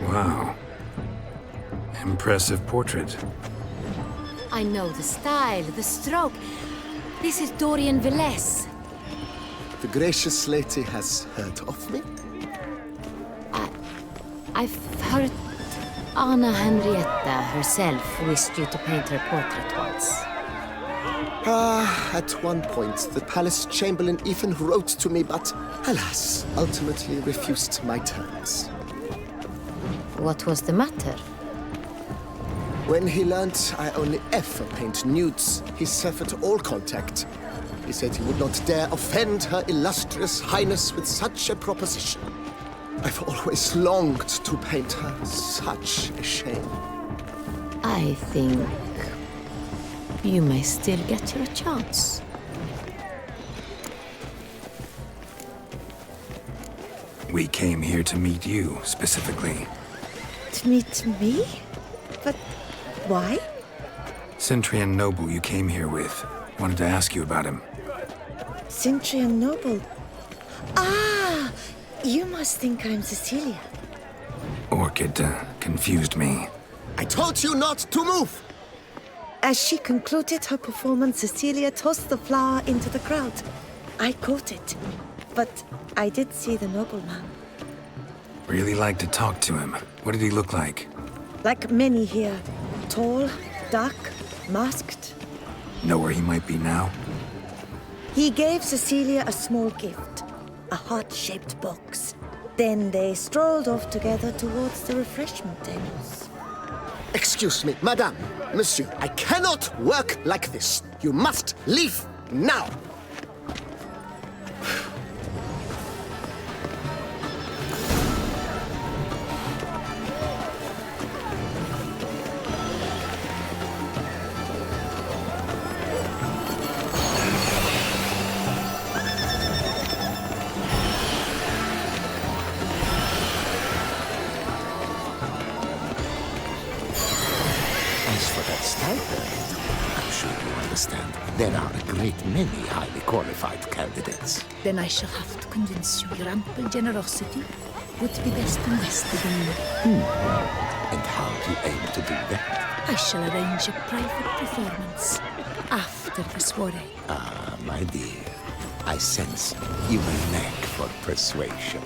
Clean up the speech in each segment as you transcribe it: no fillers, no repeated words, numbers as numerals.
Wow. Impressive portrait. I know the style, the stroke. This is Dorian Villesse. The gracious lady has heard of me? I've heard Anna Henrietta herself wished you to paint her portrait once. At one point, the palace chamberlain even wrote to me, but alas, ultimately refused my terms. What was the matter? When he learned I only ever paint nudes, he severed all contact. He said he would not dare offend her illustrious highness with such a proposition. I've always longed to paint her. Such a shame. I think you may still get your chance. We came here to meet you, specifically. To meet me? But why? Centrian noble you came here with. Wanted to ask you about him. Centrian noble. Ah! You must think I'm Cecilia. Orchid confused me. I told you not to move! As she concluded her performance, Cecilia tossed the flower into the crowd. I caught it, but I did see the nobleman. Really like to talk to him. What did he look like? Like many here. Tall, dark, masked. Know where he might be now? He gave Cecilia a small gift, a heart-shaped box. Then they strolled off together towards the refreshment tables. Excuse me, madame, monsieur, I cannot work like this. You must leave now. As for that stipend, I'm sure you understand, there are a great many highly qualified candidates. Then I shall have to convince you your ample generosity would be best invested in me. And how do you aim to do that? I shall arrange a private performance after the soiree. Ah, my dear, I sense you've a knack for persuasion.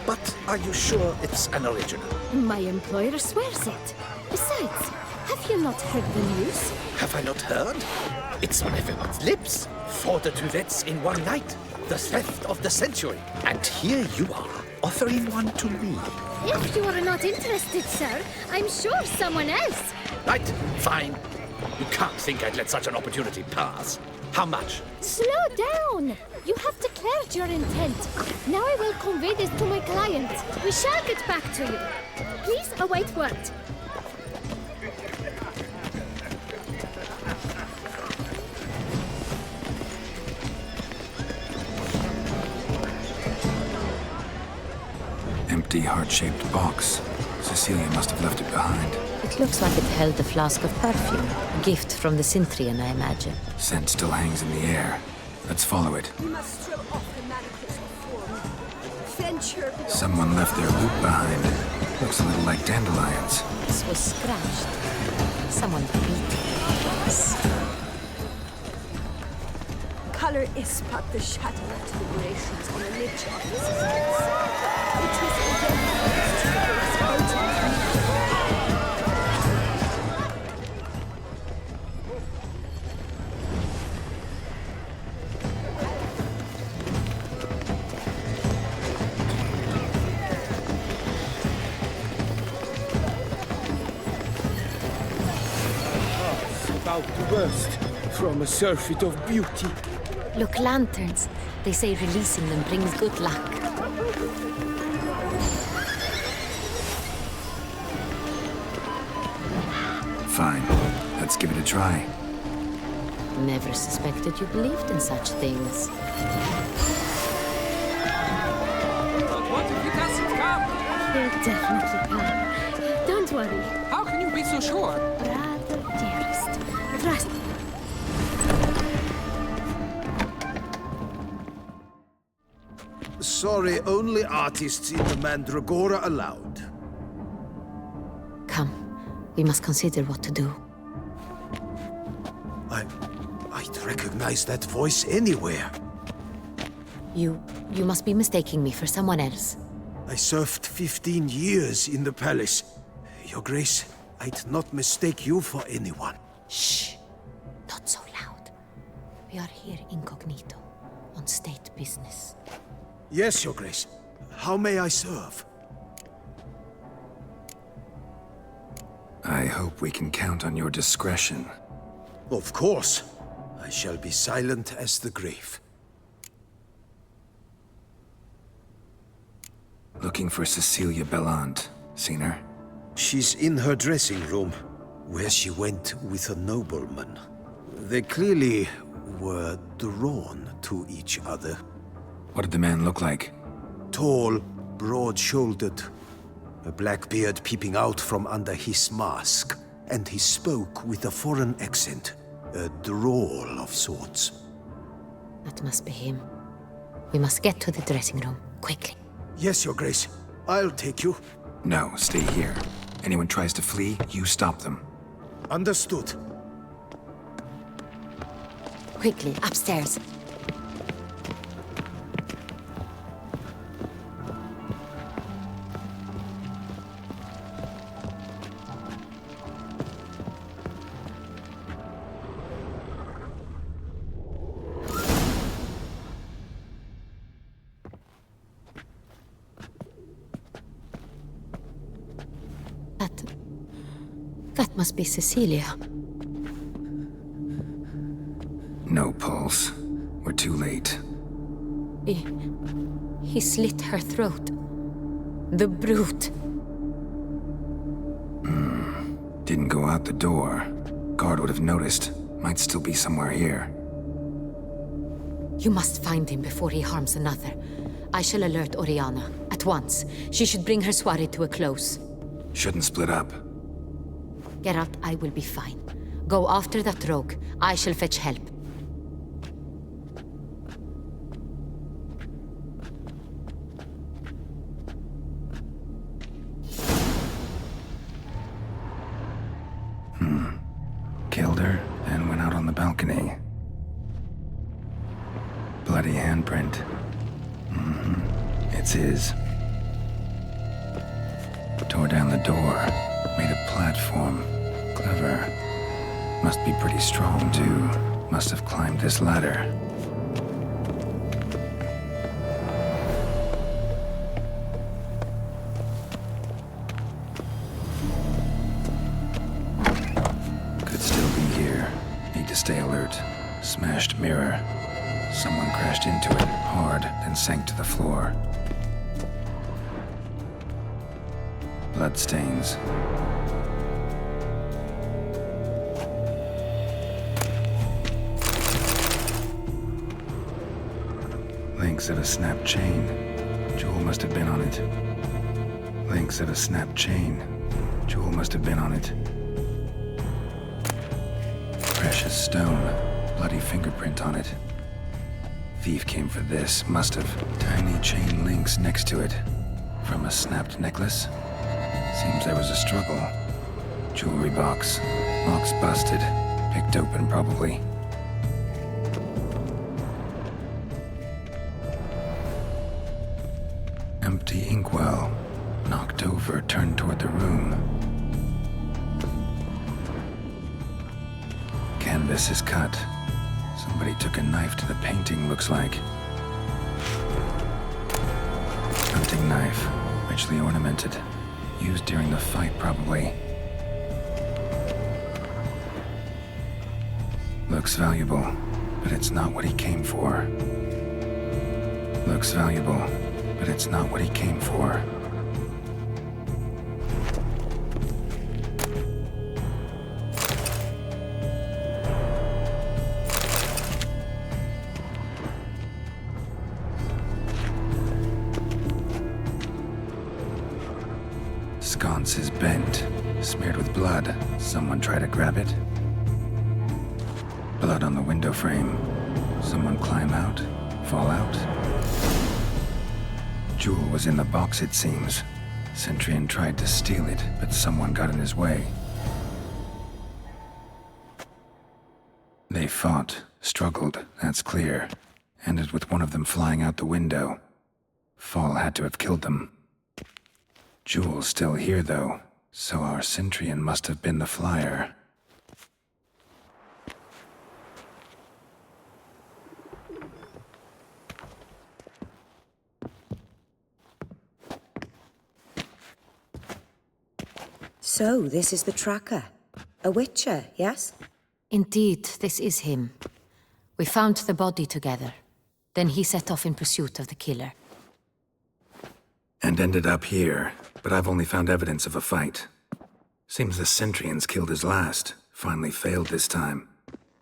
But are you sure it's an original? My employer swears it. Besides, have you not heard the news? Have I not heard? It's on everyone's lips. 4 duets in one night. The theft of the century. And here you are, offering one to me. If you are not interested, sir, I'm sure someone else. Right, fine. You can't think I'd let such an opportunity pass. How much? Slow down. You have declared your intent. Now I will convey this to my client. We shall get back to you. Please await word. Empty heart-shaped box. Cecilia must have left it behind. It looks like it held a flask of perfume. A gift from the Cintrian, I imagine. Scent still hangs in the air. Let's follow it. We must throw off the manacles of form. Venture beyond. Someone left their loot behind. Looks a little like dandelions. This was scratched. Someone beat it. Color is but the shadow of deliberations on a lich of resistance. It is again to the about to burst from a surfeit of beauty. Look, lanterns. They say releasing them brings good luck. Fine. Let's give it a try. Never suspected you believed in such things. What if it doesn't come? He'll definitely come. Don't worry. How can you be so sure? Rather, dearest. Trust me. Sorry, only artists in the Mandragora allowed. Come, we must consider what to do. I'd recognize that voice anywhere. You must be mistaking me for someone else. I served 15 years in the palace. Your Grace, I'd not mistake you for anyone. Shh! Not so loud. We are here incognito, on state business. Yes, Your Grace. How may I serve? I hope we can count on your discretion. Of course. I shall be silent as the grave. Looking for Cecilia Bellant. Seen her? She's in her dressing room, where she went with a nobleman. They clearly were drawn to each other. What did the man look like? Tall, broad-shouldered, a black beard peeping out from under his mask, and he spoke with a foreign accent, a drawl of sorts. That must be him. We must get to the dressing room, quickly. Yes, Your Grace. I'll take you. No, stay here. Anyone tries to flee, you stop them. Understood. Quickly, upstairs. That must be Cecilia. No pulse. We're too late. He slit her throat. The brute. Didn't go out the door. Guard would have noticed. Might still be somewhere here. You must find him before he harms another. I shall alert Oriana at once. She should bring her soirée to a close. Shouldn't split up. Geralt, I will be fine. Go after that rogue. I shall fetch help. Killed her and went out on the balcony. Bloody handprint. It's his. Tore down the door. Made a platform. Clever. Must be pretty strong, too. Must have climbed this ladder. Could still be here. Need to stay alert. Smashed mirror. Someone crashed into it hard, then sank to the floor. Bloodstains. Links of a snapped chain. Jewel must have been on it. Links of a snapped chain. Jewel must have been on it. Precious stone. Bloody fingerprint on it. Thief came for this. Must have. Tiny chain links next to it. From a snapped necklace? Seems there was a struggle. Jewelry box. Lock's busted. Picked open, probably. Empty inkwell. Knocked over, turned toward the room. Canvas is cut. Somebody took a knife to the painting, looks like. Hunting knife. Richly ornamented. Used during the fight, probably. Looks valuable, but it's not what he came for. Looks valuable, but it's not what he came for. Sconce is bent, smeared with blood. Someone try to grab it. Blood on the window frame. Someone climb out, fall out. Jewel was in the box, it seems. Centurion tried to steal it, but someone got in his way. They fought, struggled, that's clear. Ended with one of them flying out the window. Fall had to have killed them. Jewel's still here, though, so our Centurion must have been the flyer. So, this is the tracker. A witcher, yes? Indeed, this is him. We found the body together. Then he set off in pursuit of the killer. And ended up here, but I've only found evidence of a fight. Seems the Centurions killed his last. Finally failed this time.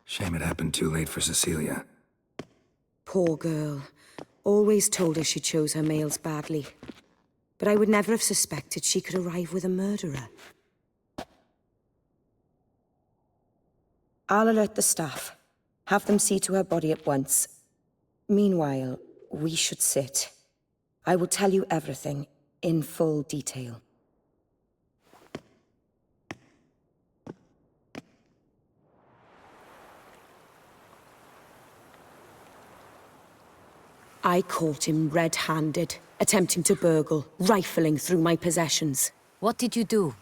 Shame it happened too late for Cecilia. Poor girl. Always told her she chose her males badly. But I would never have suspected she could arrive with a murderer. I'll alert the staff. Have them see to her body at once. Meanwhile, we should sit. I will tell you everything, in full detail. I caught him red-handed, attempting to burgle, rifling through my possessions. What did you do?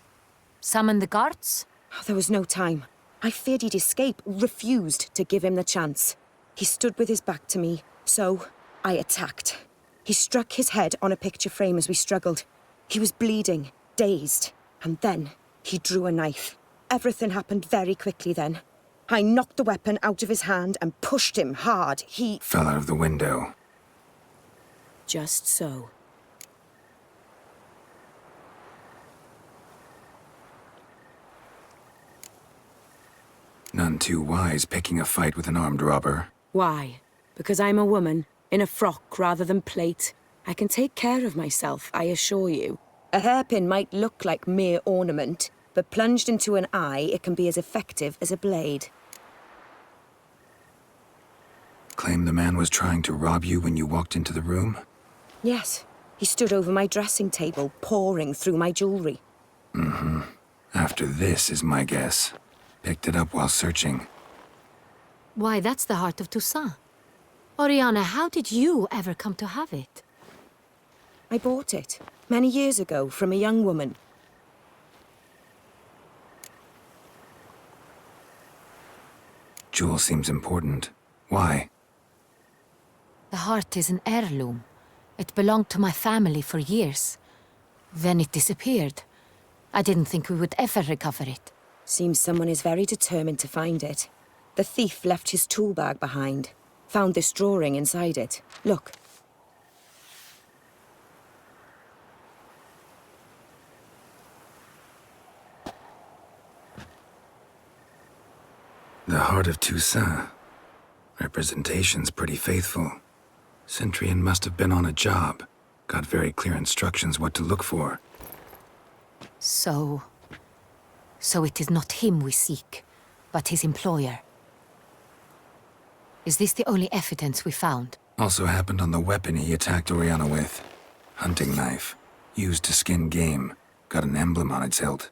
Summon the guards? There was no time. I feared he'd escape, refused to give him the chance. He stood with his back to me, so I attacked. He struck his head on a picture frame as we struggled. He was bleeding, dazed, and then he drew a knife. Everything happened very quickly then. I knocked the weapon out of his hand and pushed him hard. He fell out of the window. Just so. None too wise picking a fight with an armed robber. Why? Because I'm a woman, in a frock rather than plate. I can take care of myself, I assure you. A hairpin might look like mere ornament, but plunged into an eye, it can be as effective as a blade. Claim the man was trying to rob you when you walked into the room? Yes. He stood over my dressing table, pouring through my jewelry. Mm-hmm. After this is my guess. Picked it up while searching. Why, that's the heart of Toussaint. Oriana, how did you ever come to have it? I bought it, many years ago, from a young woman. Jewel seems important. Why? The heart is an heirloom. It belonged to my family for years. Then it disappeared. I didn't think we would ever recover it. Seems someone is very determined to find it. The thief left his tool bag behind. Found this drawing inside it. Look. The heart of Toussaint. Representation's pretty faithful. Centurion must have been on a job. Got very clear instructions what to look for. So it is not him we seek, but his employer. Is this the only evidence we found? Also happened on the weapon he attacked Oriana with. Hunting knife. Used to skin game. Got an emblem on its hilt.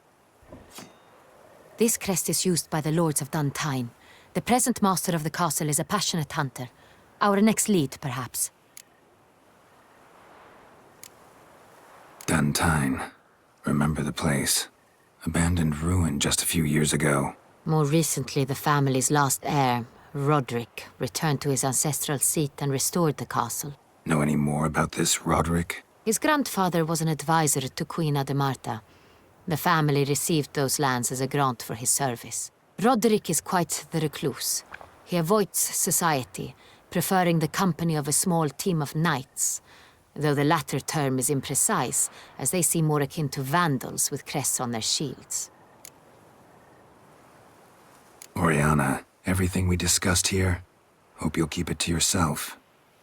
This crest is used by the Lords of Duntine. The present master of the castle is a passionate hunter. Our next lead, perhaps. Duntine. Remember the place. Abandoned ruin just a few years ago. More recently, the family's last heir, Roderick, returned to his ancestral seat and restored the castle. Know any more about this Roderick? His grandfather was an advisor to Queen Ademarta. The family received those lands as a grant for his service. Roderick is quite the recluse. He avoids society, preferring the company of a small team of knights, though the latter term is imprecise, as they seem more akin to vandals with crests on their shields. Oriana, everything we discussed here, hope you'll keep it to yourself.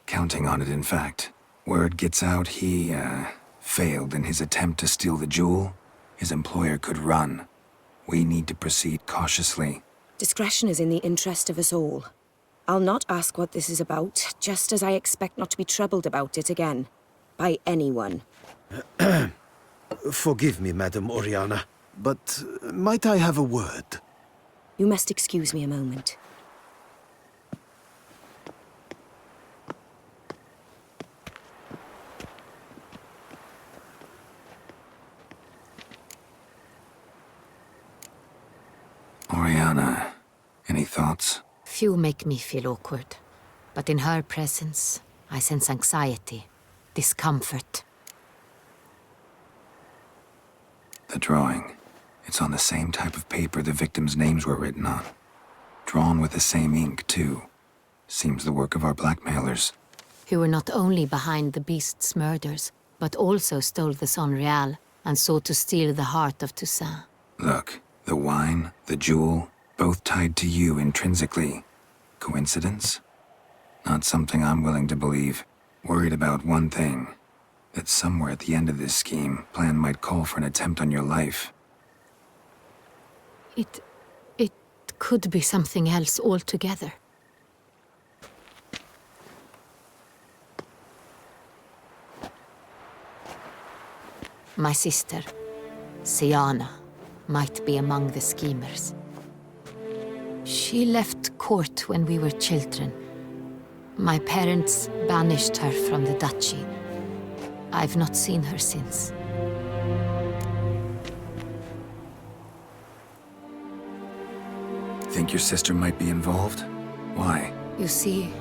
Counting on it, in fact. Word gets out he, failed in his attempt to steal the jewel. His employer could run. We need to proceed cautiously. Discretion is in the interest of us all. I'll not ask what this is about, just as I expect not to be troubled about it again. by anyone. Forgive me, Madam Oriana, but might I have a word? You must excuse me a moment. Oriana, any thoughts? Few make me feel awkward, but in her presence, I sense anxiety, discomfort. The drawing. It's on the same type of paper the victims' names were written on. Drawn with the same ink, too. Seems the work of our blackmailers. Who were not only behind the beast's murders, but also stole the Son Real and sought to steal the heart of Toussaint. Look, the wine, the jewel, both tied to you intrinsically. Coincidence? Not something I'm willing to believe. Worried about one thing. That somewhere at the end of this scheme, plan might call for an attempt on your life. It could be something else altogether. My sister, Siana, might be among the schemers. She left court when we were children. My parents banished her from the duchy. I've not seen her since. Think your sister might be involved? Why? You see,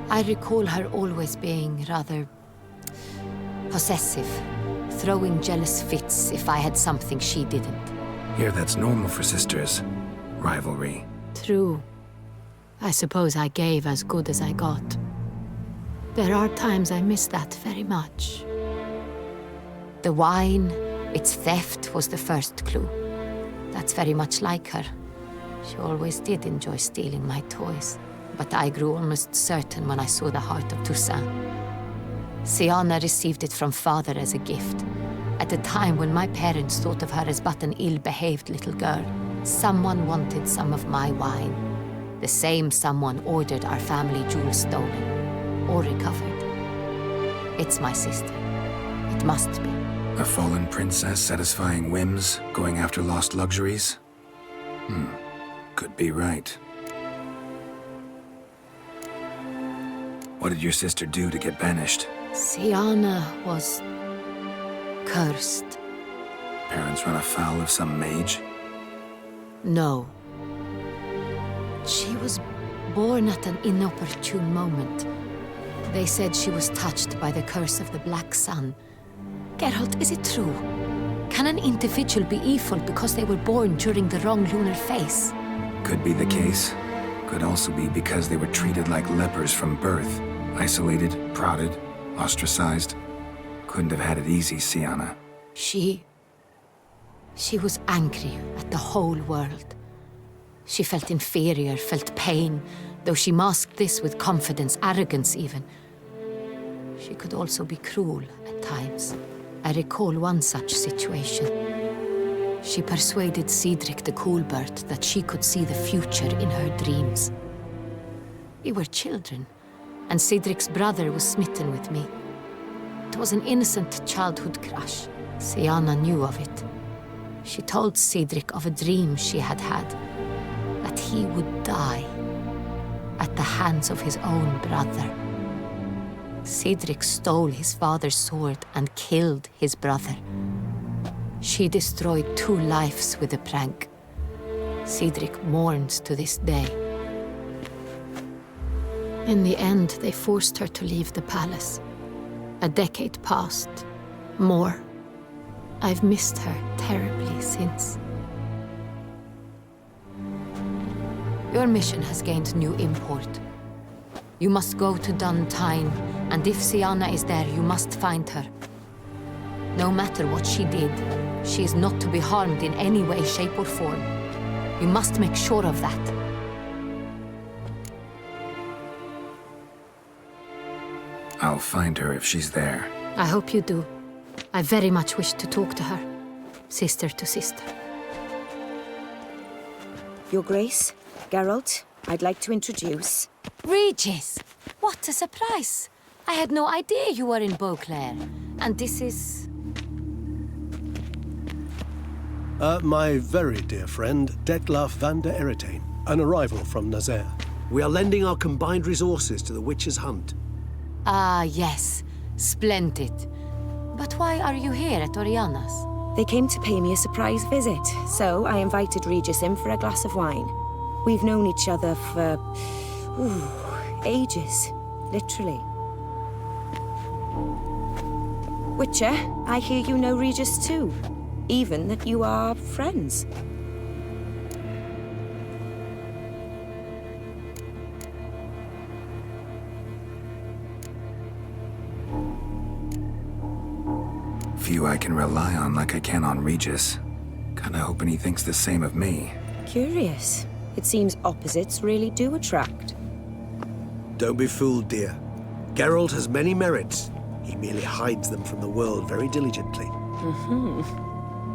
I recall her always being rather possessive, throwing jealous fits if I had something she didn't. Here, that's normal for sisters. Rivalry. True. I suppose I gave as good as I got. There are times I miss that very much. The wine, its theft, was the first clue. That's very much like her. She always did enjoy stealing my toys. But I grew almost certain when I saw the heart of Toussaint. Siana received it from father as a gift. At a time when my parents thought of her as but an ill-behaved little girl. Someone wanted some of my wine. The same someone ordered our family jewels stolen. Or recovered. It's my sister. It must be. A fallen princess satisfying whims, going after lost luxuries? Could be right. What did your sister do to get banished? Siana was cursed. Parents run afoul of some mage? No. She was born at an inopportune moment. They said she was touched by the curse of the Black Sun. Geralt, is it true? Can an individual be evil because they were born during the wrong lunar phase? Could be the case. Could also be because they were treated like lepers from birth. Isolated, prodded, ostracized. Couldn't have had it easy, Siana. She was angry at the whole world. She felt inferior, felt pain, though she masked this with confidence, arrogance even. She could also be cruel at times. I recall one such situation. She persuaded Cedric the Coolbird that she could see the future in her dreams. We were children, and Cedric's brother was smitten with me. It was an innocent childhood crush. Siana knew of it. She told Cedric of a dream she had had, that he would die at the hands of his own brother. Cedric stole his father's sword and killed his brother. She destroyed 2 lives with a prank. Cedric mourns to this day. In the end, they forced her to leave the palace. A decade passed. More. I've missed her terribly since. Your mission has gained new import. You must go to Duntine, and if Siana is there, you must find her. No matter what she did, she is not to be harmed in any way, shape, or form. You must make sure of that. I'll find her if she's there. I hope you do. I very much wish to talk to her. Sister to sister. Your Grace, Geralt, I'd like to introduce... Regis! What a surprise! I had no idea you were in Beauclair. And this is... My very dear friend, Detlaf van der Eretain, an arrival from Nazaire. We are lending our combined resources to the Witch's Hunt. Ah, yes. Splendid. But why are you here at Oriana's? They came to pay me a surprise visit, so I invited Regis in for a glass of wine. We've known each other for... ages. Literally. Witcher, I hear you know Regis too. Even that you are friends. Few I can rely on like I can on Regis. Kinda hoping he thinks the same of me. Curious. It seems opposites really do attract. Don't be fooled, dear. Geralt has many merits. He merely hides them from the world very diligently.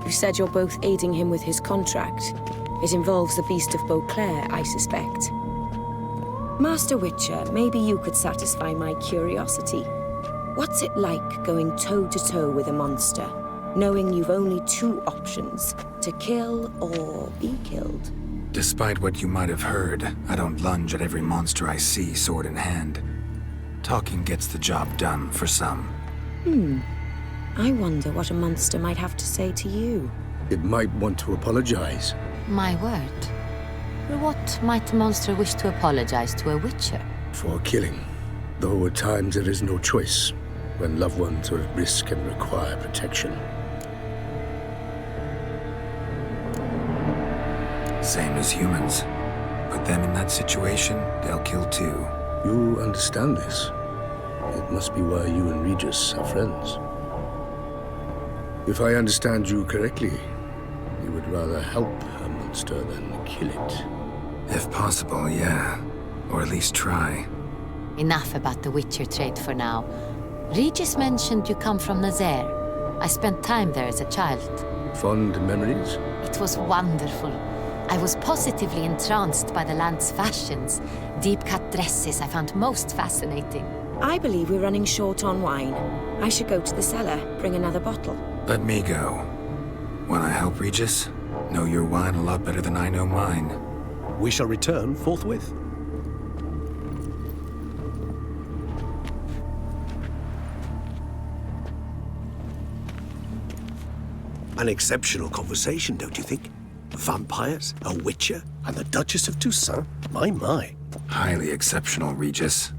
You said you're both aiding him with his contract. It involves the Beast of Beauclair, I suspect. Master Witcher, maybe you could satisfy my curiosity. What's it like going toe-to-toe with a monster, knowing you've only two options, to kill or be killed? Despite what you might have heard, I don't lunge at every monster I see sword in hand. Talking gets the job done for some. I wonder what a monster might have to say to you. It might want to apologize. My word. For what might a monster wish to apologize to a witcher? For killing. Though at times there is no choice, when loved ones are at risk and require protection. Same as humans. Put them in that situation, they'll kill too. You understand this. It must be why you and Regis are friends. If I understand you correctly, you would rather help a monster than kill it. If possible, yeah. Or at least try. Enough about the Witcher trade for now. Regis mentioned you come from Nazaire. I spent time there as a child. Fond memories? It was wonderful. I was positively entranced by the land's fashions. Deep-cut dresses I found most fascinating. I believe we're running short on wine. I should go to the cellar, bring another bottle. Let me go. Wanna help, Regis? Know your wine a lot better than I know mine. We shall return forthwith. An exceptional conversation, don't you think? Vampires, a witcher, and the Duchess of Toussaint? My. Highly exceptional, Regis.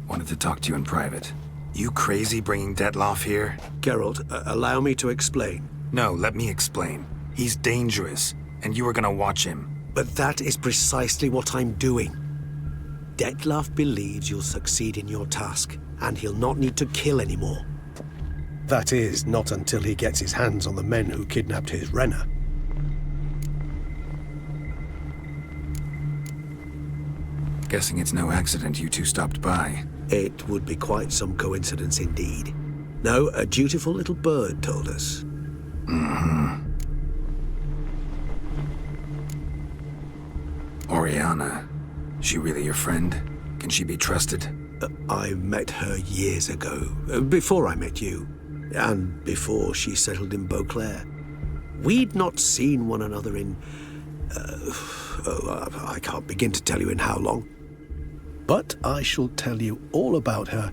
Wanted to talk to you in private. You crazy bringing Detlaf here? Geralt, allow me to explain. No, let me explain. He's dangerous, and you are gonna watch him. But that is precisely what I'm doing. Detlaf believes you'll succeed in your task, and he'll not need to kill anymore. That is, not until he gets his hands on the men who kidnapped his Renna. Guessing it's no accident you two stopped by. It would be quite some coincidence indeed. No, a dutiful little bird told us. Oriana. She really your friend? Can she be trusted? I met her years ago, before I met you, and before she settled in Beauclair. We'd not seen one another in... I can't begin to tell you in how long. But I shall tell you all about her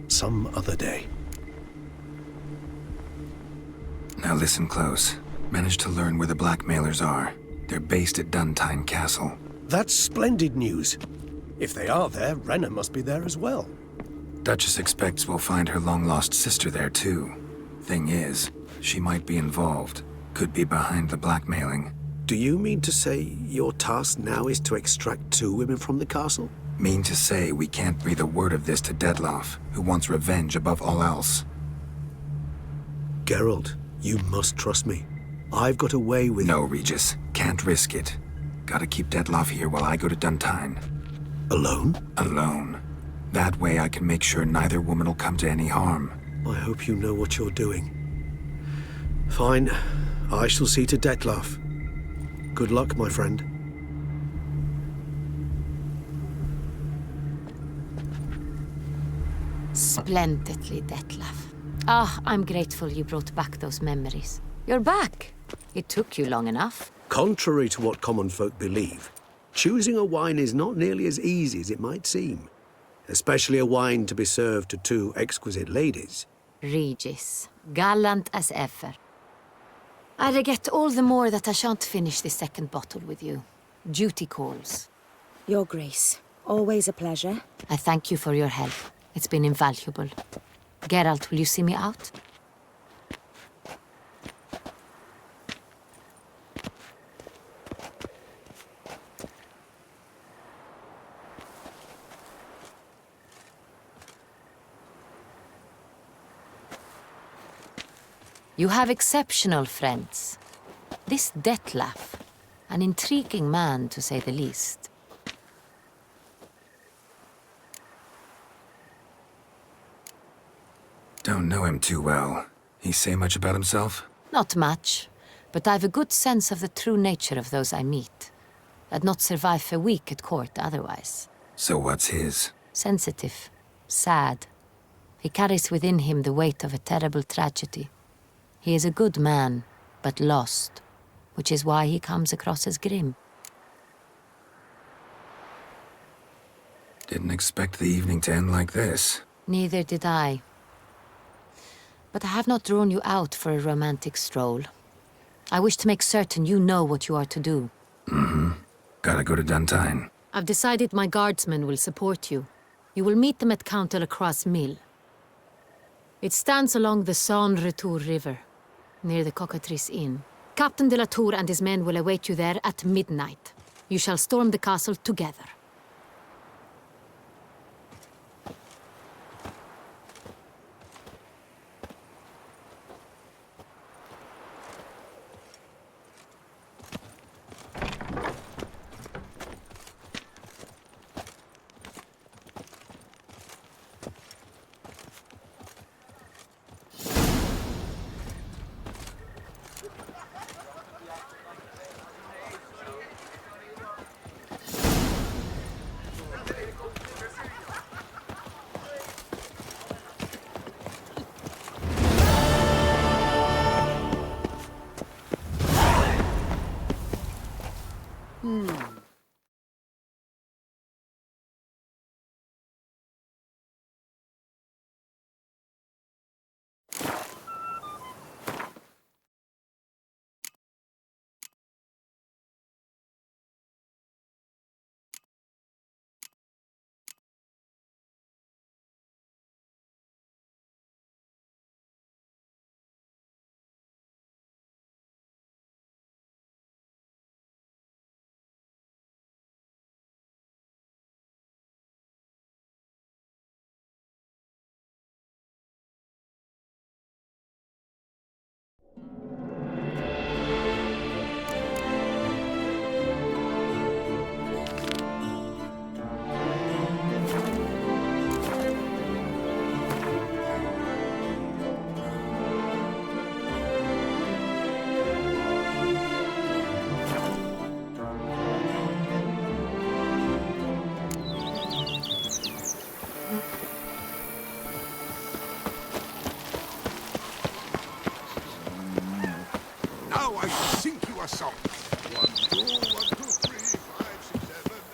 some other day. Now listen close. Managed to learn where the blackmailers are. They're based at Duntine Castle. That's splendid news. If they are there, Renna must be there as well. Duchess expects we'll find her long-lost sister there too. Thing is, she might be involved. Could be behind the blackmailing. Do you mean to say your task now is to extract 2 women from the castle? Mean to say we can't breathe a word of this to Detlaf, who wants revenge above all else. Geralt, you must trust me. I've got away with... No, Regis. Can't risk it. Gotta keep Detlaf here while I go to Duntine. Alone? Alone. That way I can make sure neither woman will come to any harm. I hope you know what you're doing. Fine. I shall see to Detlaf. Good luck, my friend. Splendidly, Detlef. Ah, I'm grateful you brought back those memories. You're back. It took you long enough. Contrary to what common folk believe, choosing a wine is not nearly as easy as it might seem. Especially a wine to be served to two exquisite ladies. Regis, gallant as ever. I regret all the more that I shan't finish this second bottle with you. Duty calls. Your Grace, always a pleasure. I thank you for your help. It's been invaluable. Geralt, will you see me out? You have exceptional friends. This Detlef, an intriguing man to say the least. Don't know him too well. He say much about himself? Not much, but I've a good sense of the true nature of those I meet. I'd not survive a week at court otherwise. So what's his? Sensitive, sad. He carries within him the weight of a terrible tragedy. He is a good man, but lost, which is why he comes across as grim. Didn't expect the evening to end like this. Neither did I. But I have not drawn you out for a romantic stroll. I wish to make certain you know what you are to do. Mm-hmm. Gotta go to Duntine. I've decided my guardsmen will support you. You will meet them at Count Delacroix's mill. It stands along the Saône-Retour River, near the Cockatrice Inn. Captain de la Tour and his men will await you there at midnight. You shall storm the castle together. Now I shall sink you a song. 1, 2, 1, 2, 3, 5, 6, 7.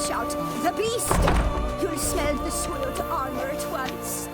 shout, "The beast!" You'll smell the soiled armor at once.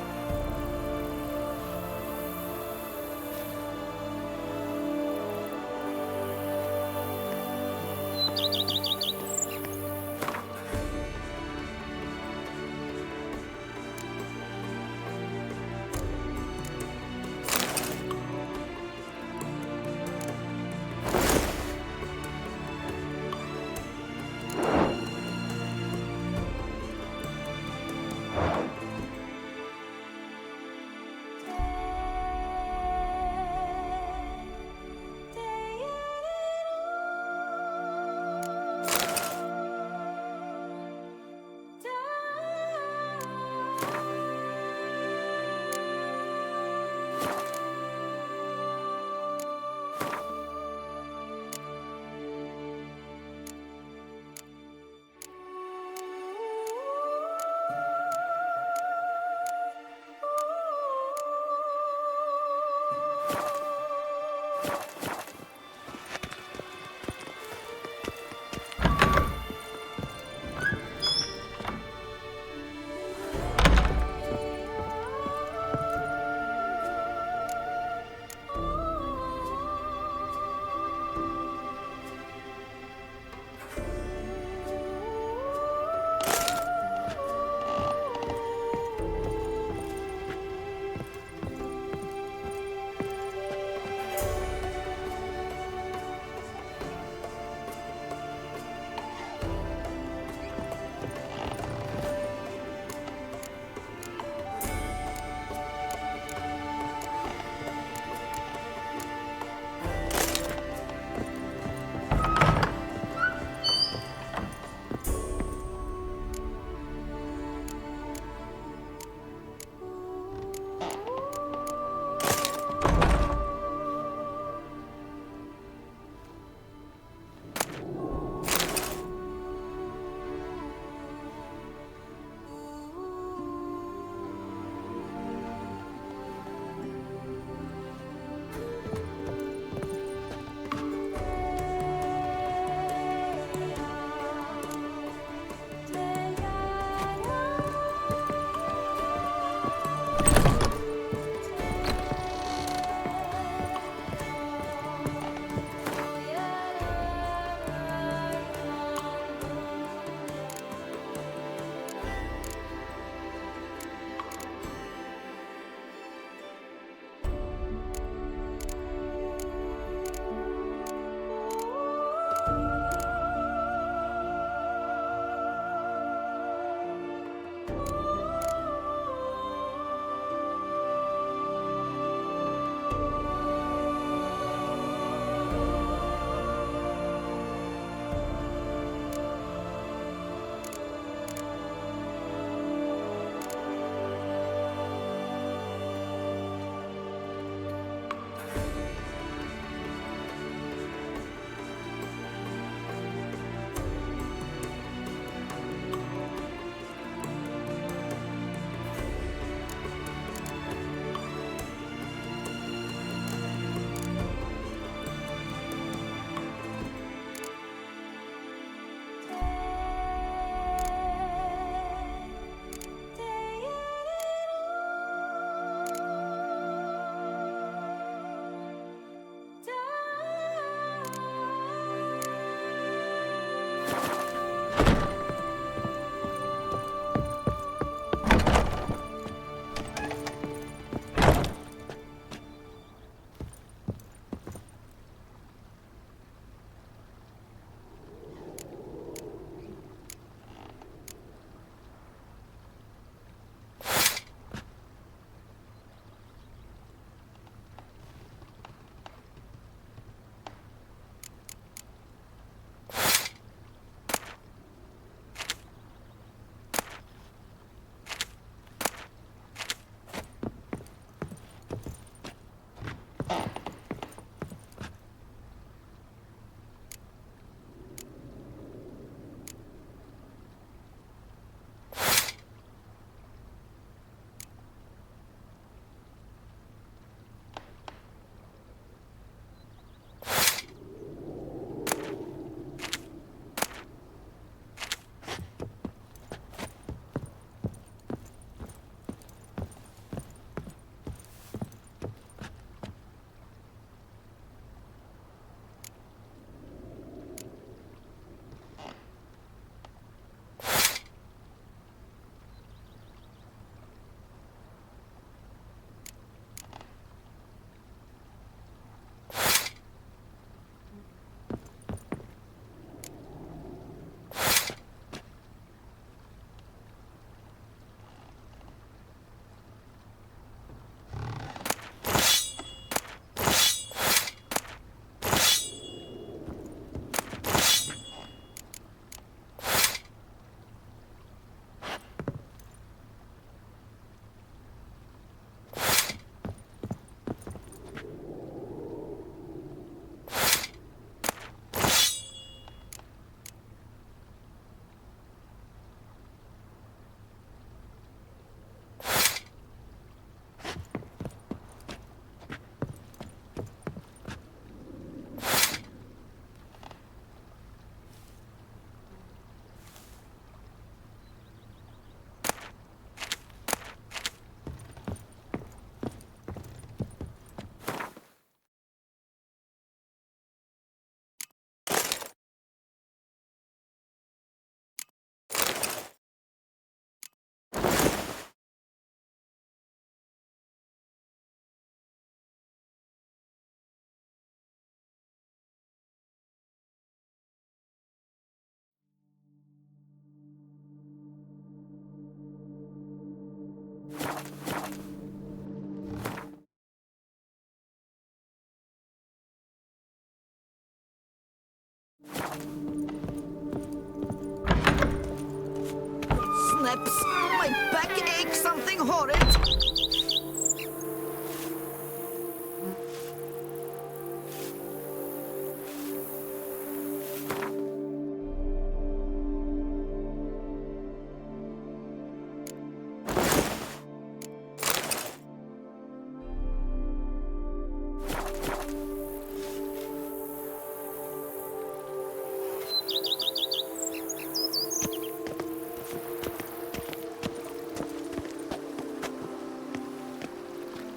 Snaps! My back aches something horrid!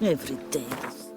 Every day this.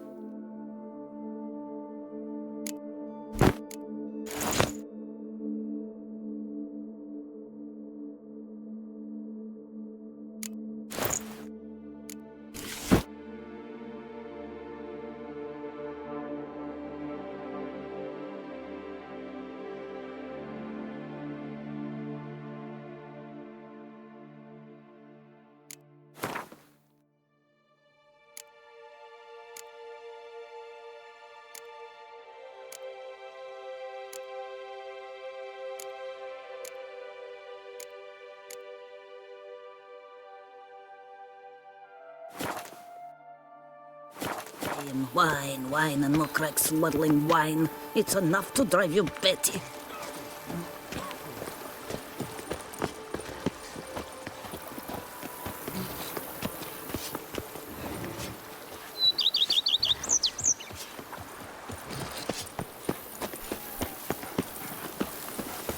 Wine, wine, and more crack smuddling wine. It's enough to drive you batty.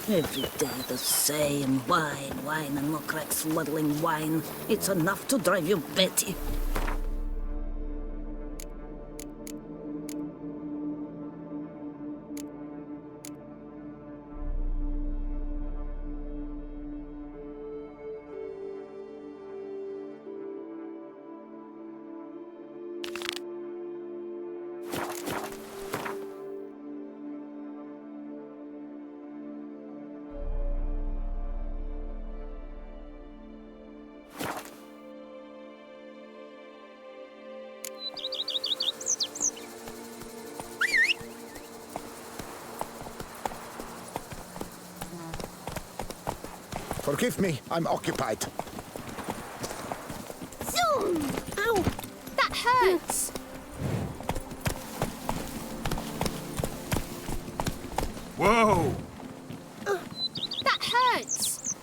Every day the same wine, wine, and more crack smuddling wine. It's enough to drive you batty. Forgive me, I'm occupied. Zoom! Ow! That hurts! Whoa! That hurts!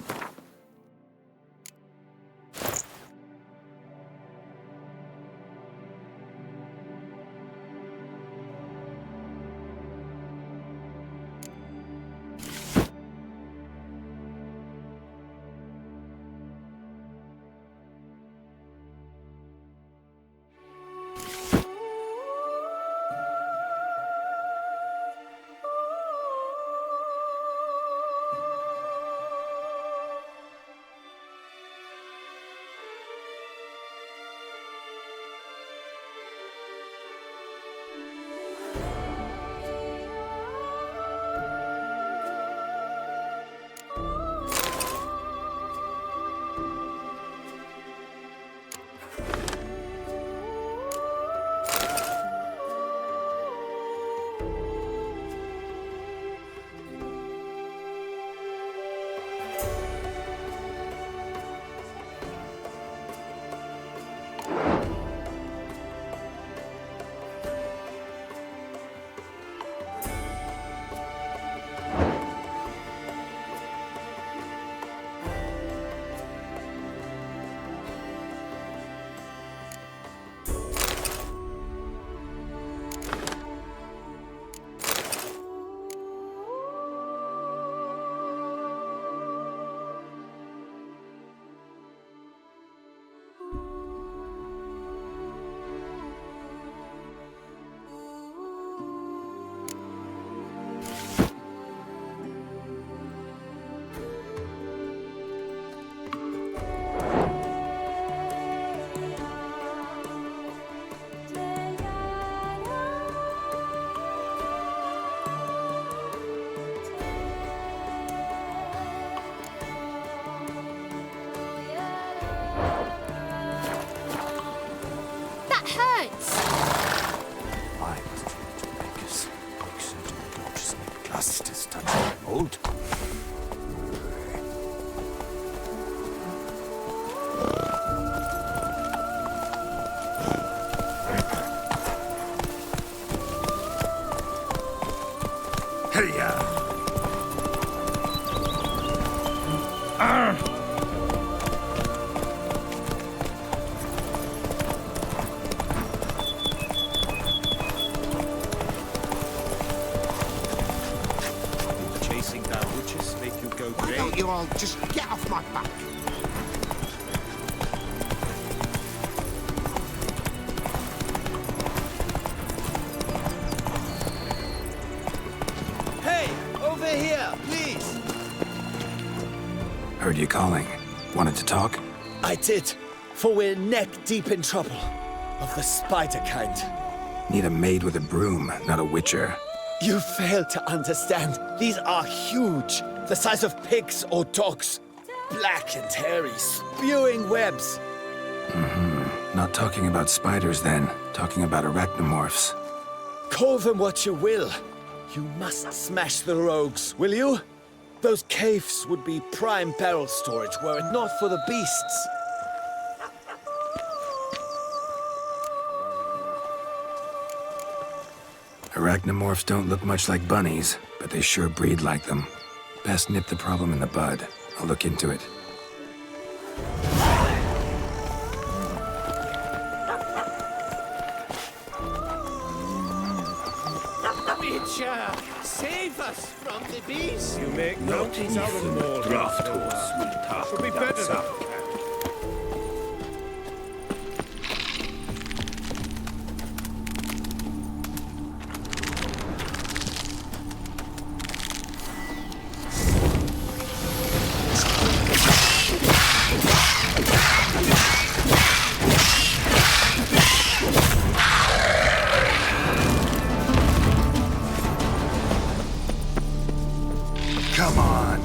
Think our witches make you go Why grey? don't you all just get off my back? Hey, over here, please. Heard you calling. Wanted to talk? I did, for we're neck deep in trouble. Of the spider kind. Need a maid with a broom, not a witcher. You fail to understand. These are huge. The size of pigs or dogs. Black and hairy, spewing webs. Not talking about spiders then. Talking about arachnomorphs. Call them what you will. You must smash the rogues, will you? Those caves would be prime barrel storage were it not for the beasts. Arachnomorphs don't look much like bunnies, but they sure breed like them. Best nip the problem in the bud. I'll look into it. Witcher, save us from the beasts. You make mountains out of moles. Draft horse will talk Should be better than Come on.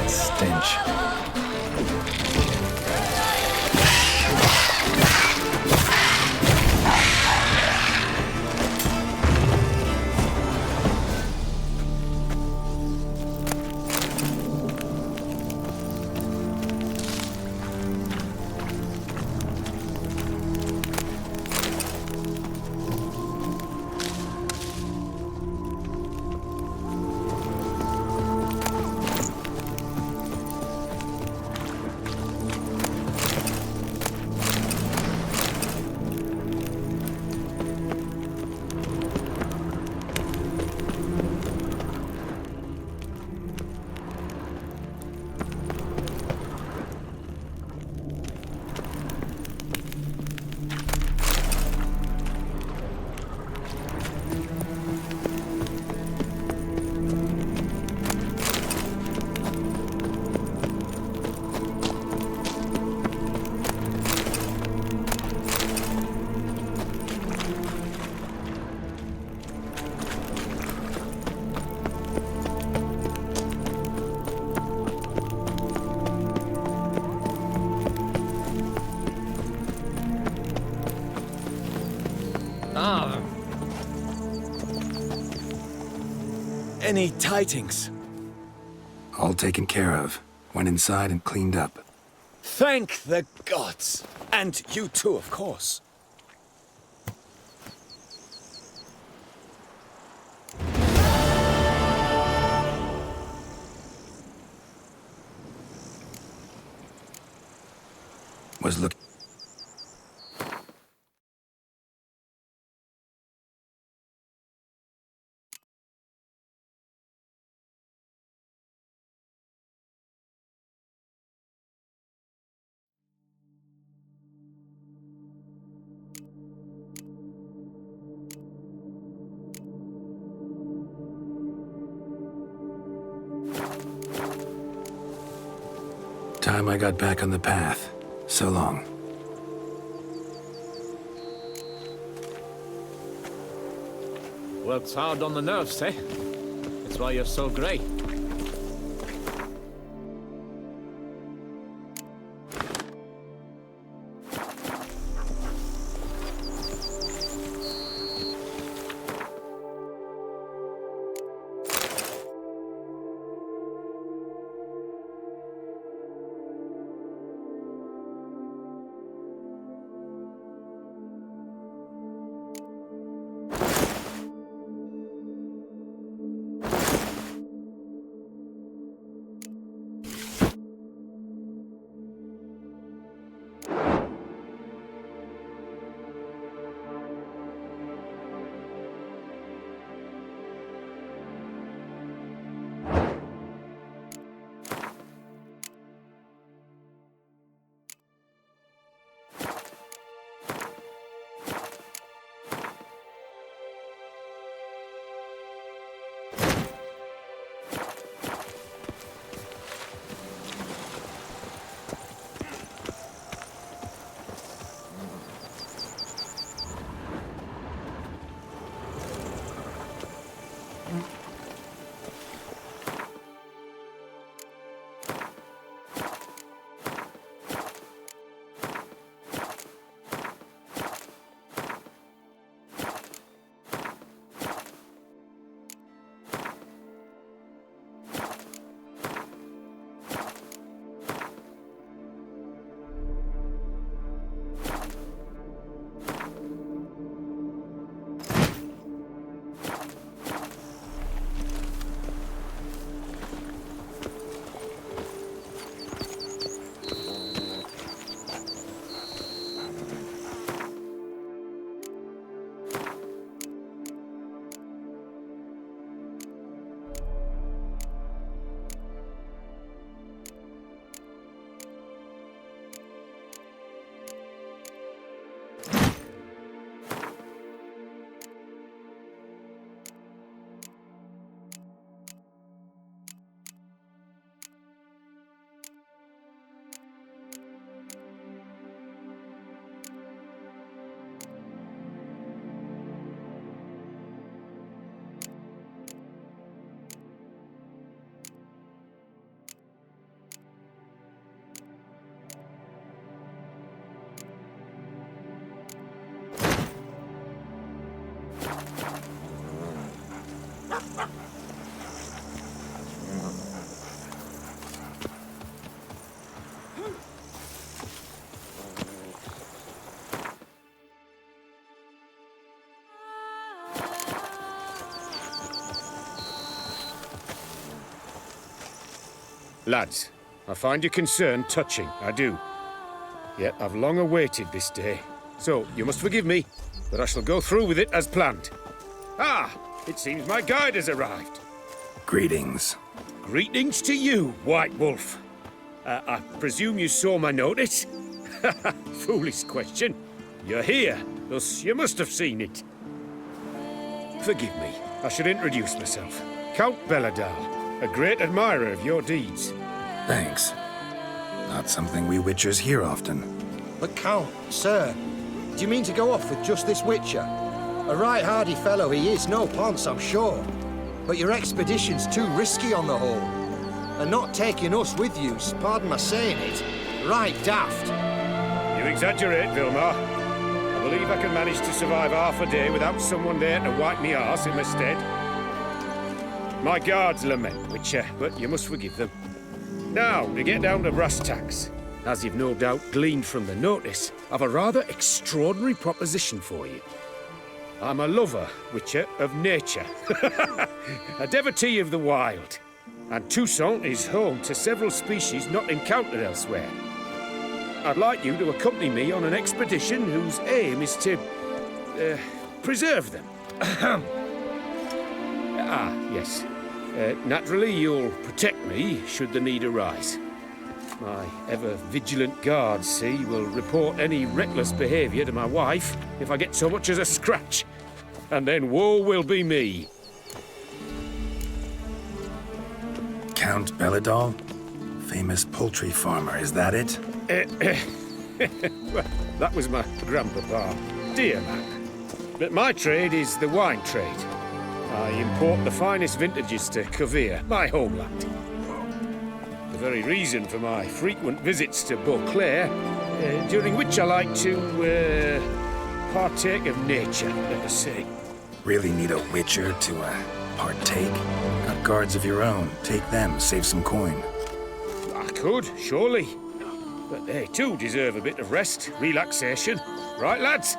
Stench. Any tidings? All taken care of. Went inside and cleaned up. Thank the gods. And you too, of course. Was look. Time I got back on the path. So long. Works hard on the nerves, eh? That's why you're so grey. Lads, I find your concern touching, I do. Yet I've long awaited this day. So, you must forgive me, but I shall go through with it as planned. Ah! It seems my guide has arrived. Greetings. Greetings to you, White Wolf. I presume you saw my notice? Foolish question. You're here, thus you must have seen it. Forgive me, I should introduce myself. Count Belladal, a great admirer of your deeds. Thanks. Not something we Witchers hear often. But Count, sir, do you mean to go off with just this Witcher? A right hardy fellow he is, no ponce, I'm sure. But your expedition's too risky on the whole. And not taking us with you's, pardon my saying it, right daft. You exaggerate, Vilmar. I believe I can manage to survive half a day without someone there to wipe me arse in my stead. My guards lament, Witcher, but you must forgive them. Now, to get down to brass tacks. As you've no doubt gleaned from the notice, I've a rather extraordinary proposition for you. I'm a lover, Witcher, of nature. A devotee of the wild. And Toussaint is home to several species not encountered elsewhere. I'd like you to accompany me on an expedition whose aim is to preserve them. Yes. Naturally, you'll protect me should the need arise. My ever-vigilant guards, see, will report any reckless behaviour to my wife if I get so much as a scratch. And then woe will be me. Count Belladal? Famous poultry farmer, is that it? Well, that was my grandpapa, dear man. But my trade is the wine trade. I import the finest vintages to Covere, my homeland. The very reason for my frequent visits to Beauclair, during which I like to partake of nature, let us say. Really need a witcher to partake? Got guards of your own. Take them, save some coin. I could, surely. But they too deserve a bit of rest, relaxation. Right, lads?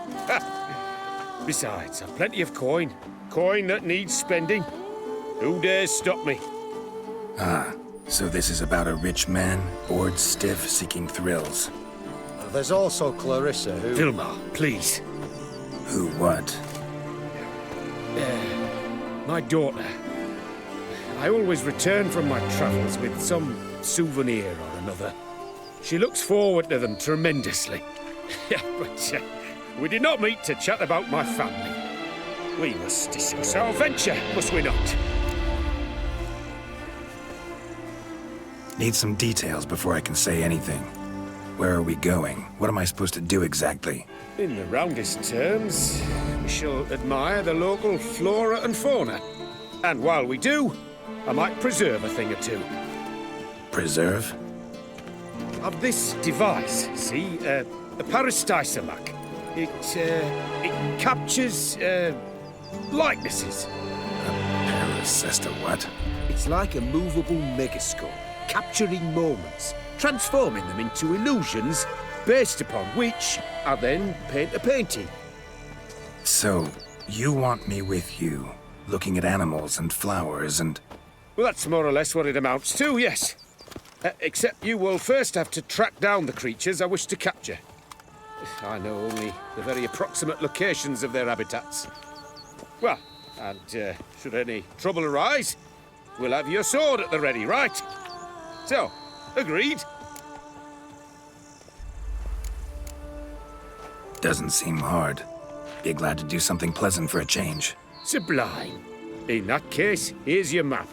Besides, I've plenty of coin. Coin that needs spending. Who dares stop me? Ah, so this is about a rich man, bored stiff, seeking thrills. There's also Clarissa, who... Vilma, please. Who what? My daughter. I always return from my travels with some souvenir or another. She looks forward to them tremendously. But we did not meet to chat about my family. We must discuss our venture, must we not? Need some details before I can say anything. Where are we going? What am I supposed to do exactly? In the roundest terms, we shall admire the local flora and fauna. And while we do, I might preserve a thing or two. Preserve? Of this device, see, a peristysomac. It captures, likenesses. Sister, what? It's like a movable megascope, capturing moments, transforming them into illusions, based upon which I then paint a painting. So, you want me with you, looking at animals and flowers and... Well, that's more or less what it amounts to, yes. Except you will first have to track down the creatures I wish to capture. I know only the very approximate locations of their habitats. Well, and should any trouble arise, we'll have your sword at the ready, right? So, agreed? Doesn't seem hard. Be glad to do something pleasant for a change. Sublime. In that case, here's your map.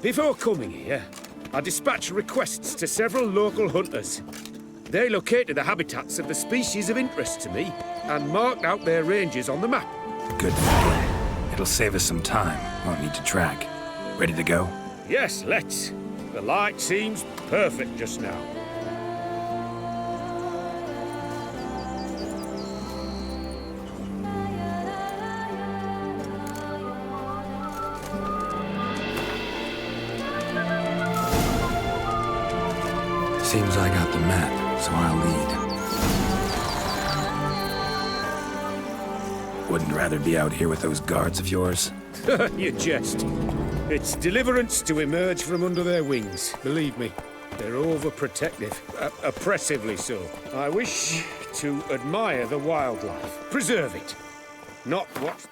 Before coming here, I dispatched requests to several local hunters. They located the habitats of the species of interest to me and marked out their ranges on the map. Good thinking. It'll save us some time. Won't need to track. Ready to go? Yes, let's. The light seems perfect just now. Seems I got the map, so I'll lead. Wouldn't rather be out here with those guards of yours? You jest. It's deliverance to emerge from under their wings, believe me. They're overprotective, oppressively so. I wish to admire the wildlife, preserve it. Not what...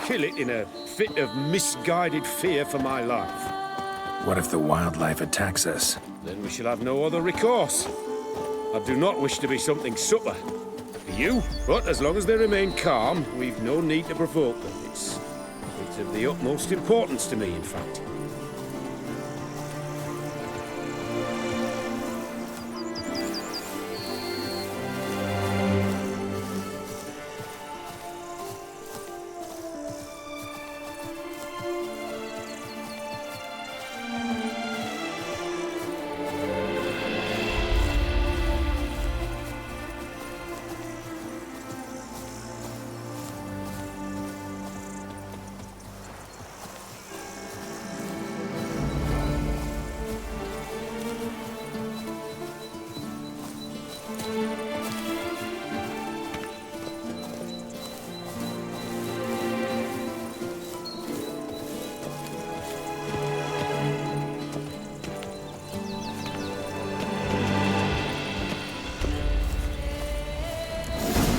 kill it in a fit of misguided fear for my life. What if the wildlife attacks us? Then we shall have no other recourse. I do not wish to be something supper for you, but as long as they remain calm, we've no need to provoke them. It's of the utmost importance to me, in fact.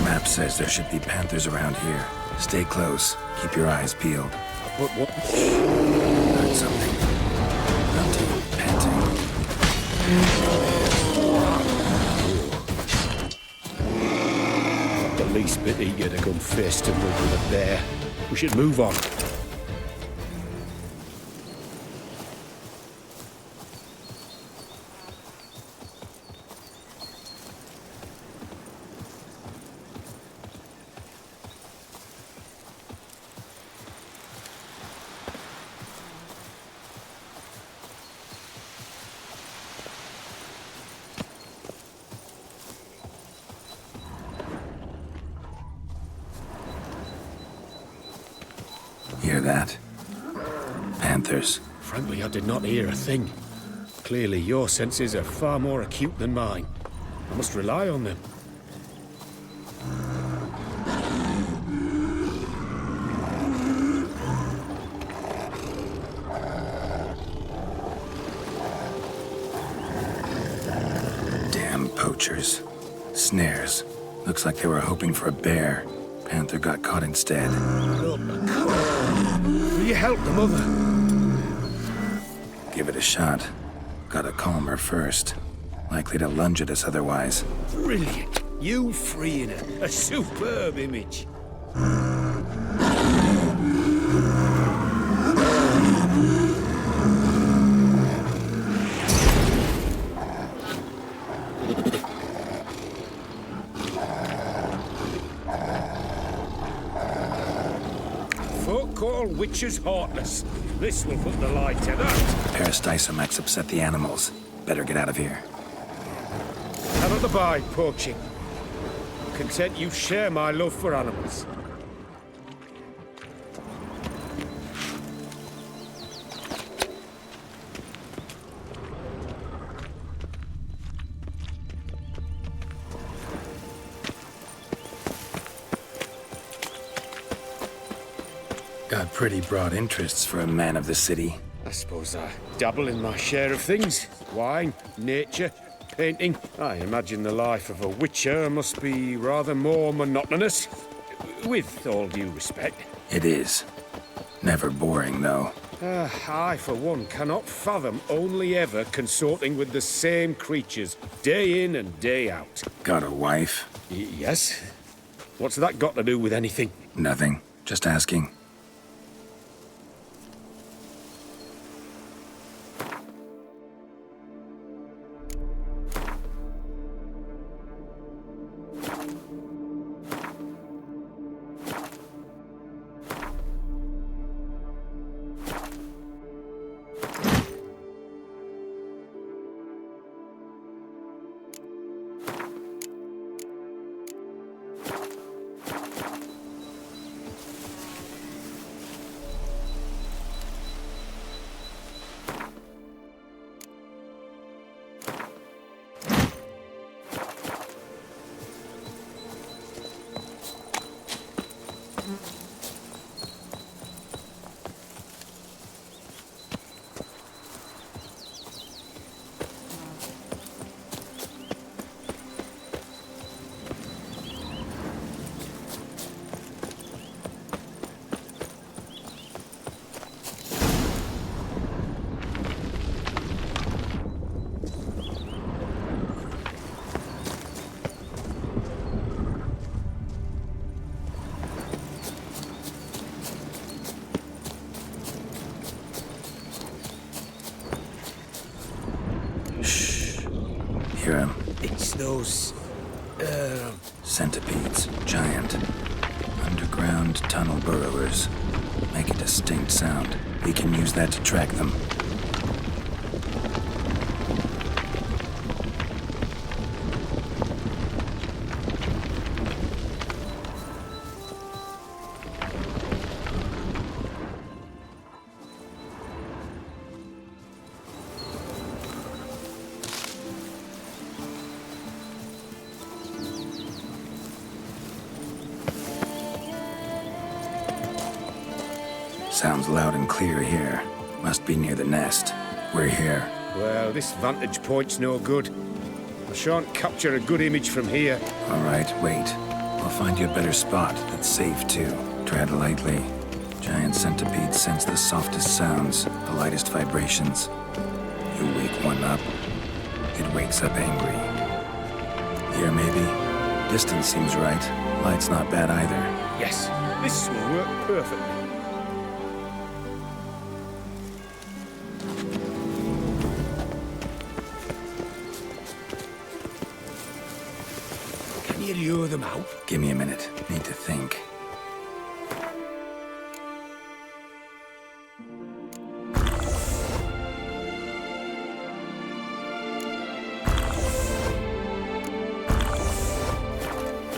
Map says there should be panthers around here. Stay close. Keep your eyes peeled. But what? Heard something. Hunting, panting. Not the least bit eager to come face to mud with a bear. We should move on. Hear that? Panthers. Frankly, I did not hear a thing. Clearly, your senses are far more acute than mine. I must rely on them. Damn poachers. Snares. Looks like they were hoping for a bear. Panther got caught instead. Will you help the mother? Give it a shot. Gotta calm her first. Likely to lunge at us otherwise. Brilliant. You freeing her. A superb image. Folk call witches heartless. This will put the lie to that. Peristysomax upset the animals. Better get out of here. Cannot abide poaching. Content you share my love for animals. Got pretty broad interests for a man of the city. I suppose I dabble in my share of things. Wine, nature, painting. I imagine the life of a witcher must be rather more monotonous. With all due respect. It is. Never boring, though. I, for one, cannot fathom only ever consorting with the same creatures, day in and day out. Got a wife? Yes. What's that got to do with anything? Nothing. Just asking. Hear him? It's those... Centipedes. Giant. Underground tunnel burrowers. Make a distinct sound. We can use that to track them. Sounds loud and clear here. Must be near the nest. We're here. Well, this vantage point's no good. I shan't capture a good image from here. All right, wait. I'll find you a better spot that's safe, too. Tread lightly. Giant centipedes sense the softest sounds, the lightest vibrations. You wake one up, it wakes up angry. Here, maybe? Distance seems right. Light's not bad either. Yes, this will work perfectly. Can you lure them out? Give me a minute. Need to think.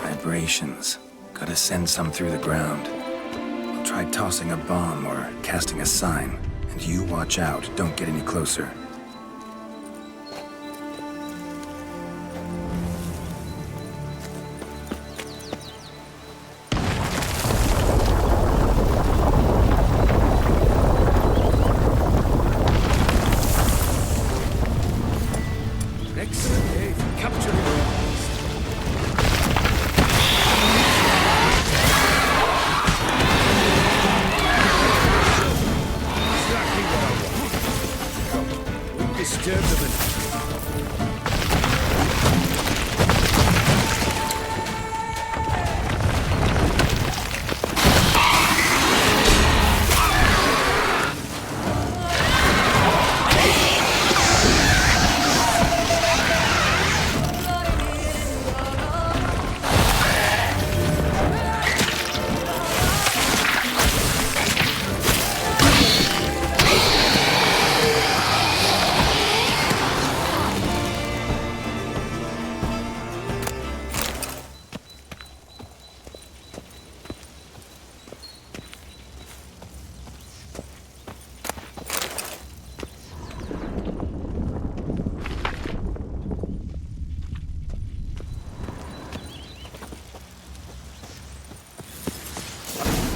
Vibrations. Gotta send some through the ground. I'll try tossing a bomb or casting a sign. And you watch out. Don't get any closer. Excellent day for capturing the beast. Exactly what I want. Come, we'll disturb them enough.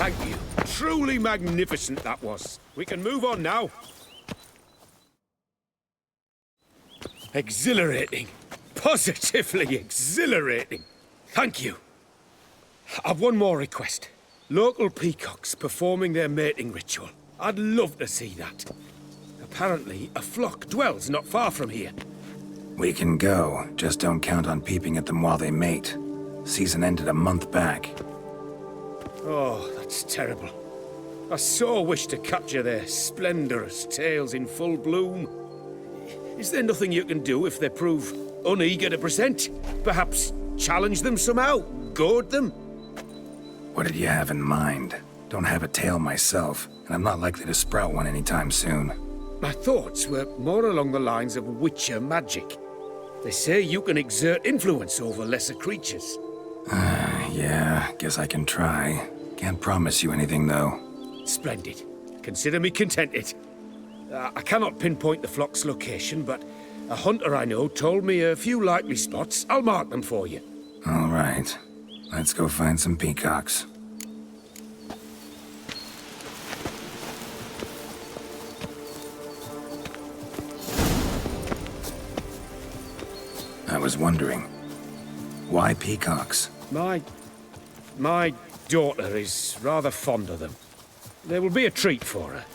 Thank you. Truly magnificent that was. We can move on now. Exhilarating. Positively exhilarating. Thank you. I've one more request. Local peacocks performing their mating ritual. I'd love to see that. Apparently, a flock dwells not far from here. We can go. Just don't count on peeping at them while they mate. Season ended a month back. Oh, that's terrible. I so wish to capture their splendorous tails in full bloom. Is there nothing you can do if they prove uneager to present? Perhaps challenge them somehow? Goad them? What did you have in mind? Don't have a tail myself, and I'm not likely to sprout one anytime soon. My thoughts were more along the lines of witcher magic. They say you can exert influence over lesser creatures. Yeah, guess I can try. Can't promise you anything, though. Splendid. Consider me contented. I cannot pinpoint the flock's location, but a hunter I know told me a few likely spots. I'll mark them for you. All right. Let's go find some peacocks. I was wondering, why peacocks? My daughter is rather fond of them. They will be a treat for her.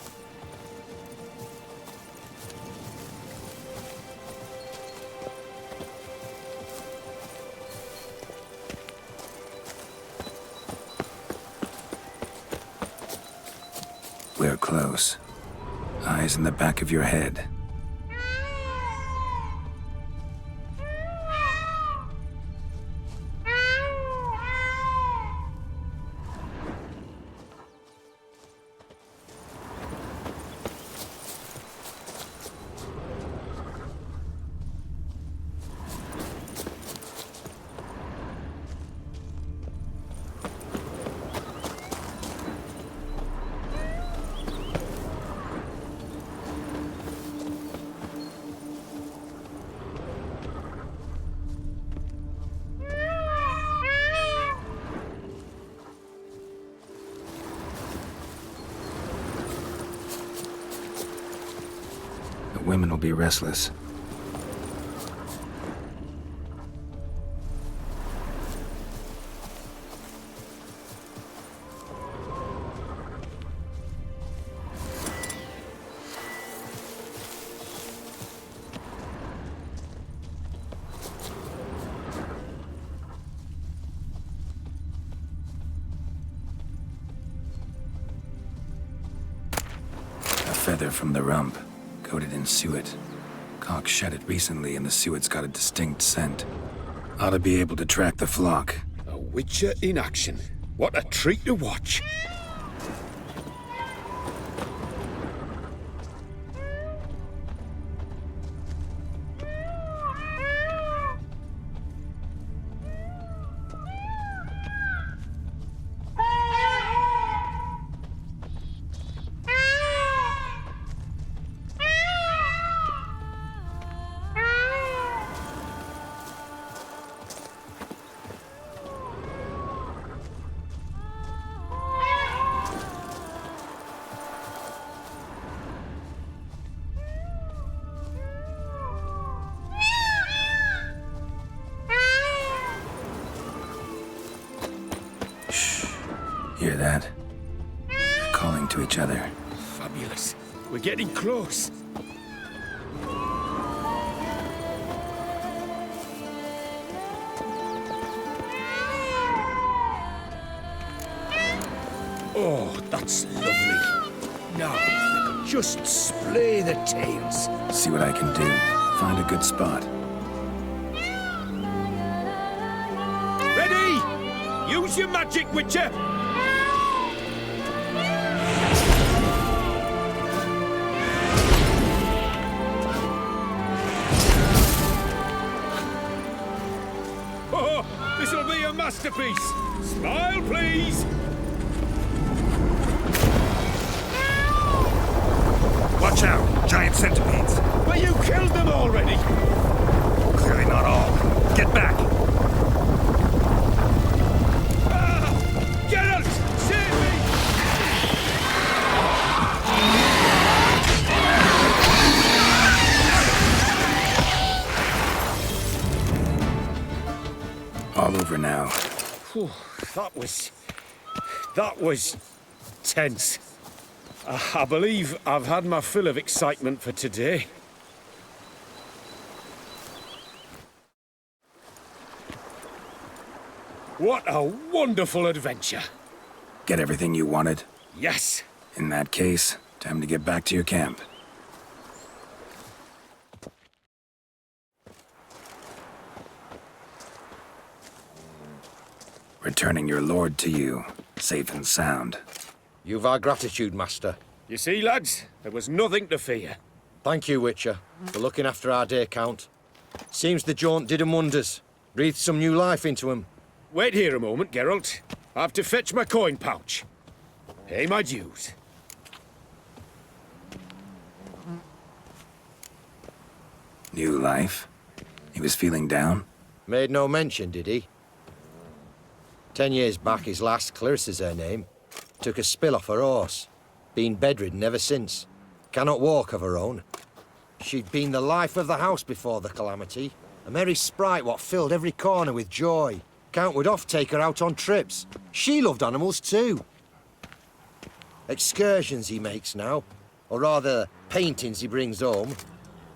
We're close. Eyes in the back of your head. women will be restless. Feather from the rump, coated in suet. Cock shed it recently and the suet's got a distinct scent. Ought to be able to track the flock. A witcher in action. What a treat to watch. Hear that? They're calling to each other. Fabulous. We're getting close. Oh, that's lovely. Now, if they could just splay the tails. See what I can do. Find a good spot. Ready? Use your magic, Witcher! Oh, this'll be a masterpiece! Smile, please! Watch out! Giant centipedes! But you killed them already! Clearly not all. Get back! Geralt! Save me! All over now. Whew, that was tense. I believe I've had my fill of excitement for today. What a wonderful adventure. Get everything you wanted? Yes. In that case, time to get back to your camp. Returning your lord to you, safe and sound. You've our gratitude, Master. You see, lads, there was nothing to fear. Thank you, Witcher, for looking after our day count. Seems the jaunt did 'em wonders. Breathed some new life into 'em. Wait here a moment, Geralt. I have to fetch my coin pouch. Pay my dues. New life? He was feeling down? Made no mention, did he? 10 years back, his last, Clarissa's her name, took a spill off her horse. Been bedridden ever since. Cannot walk of her own. She'd been the life of the house before the calamity. A merry sprite what filled every corner with joy. Count would oft take her out on trips. She loved animals too. Excursions he makes now, or rather, paintings he brings home.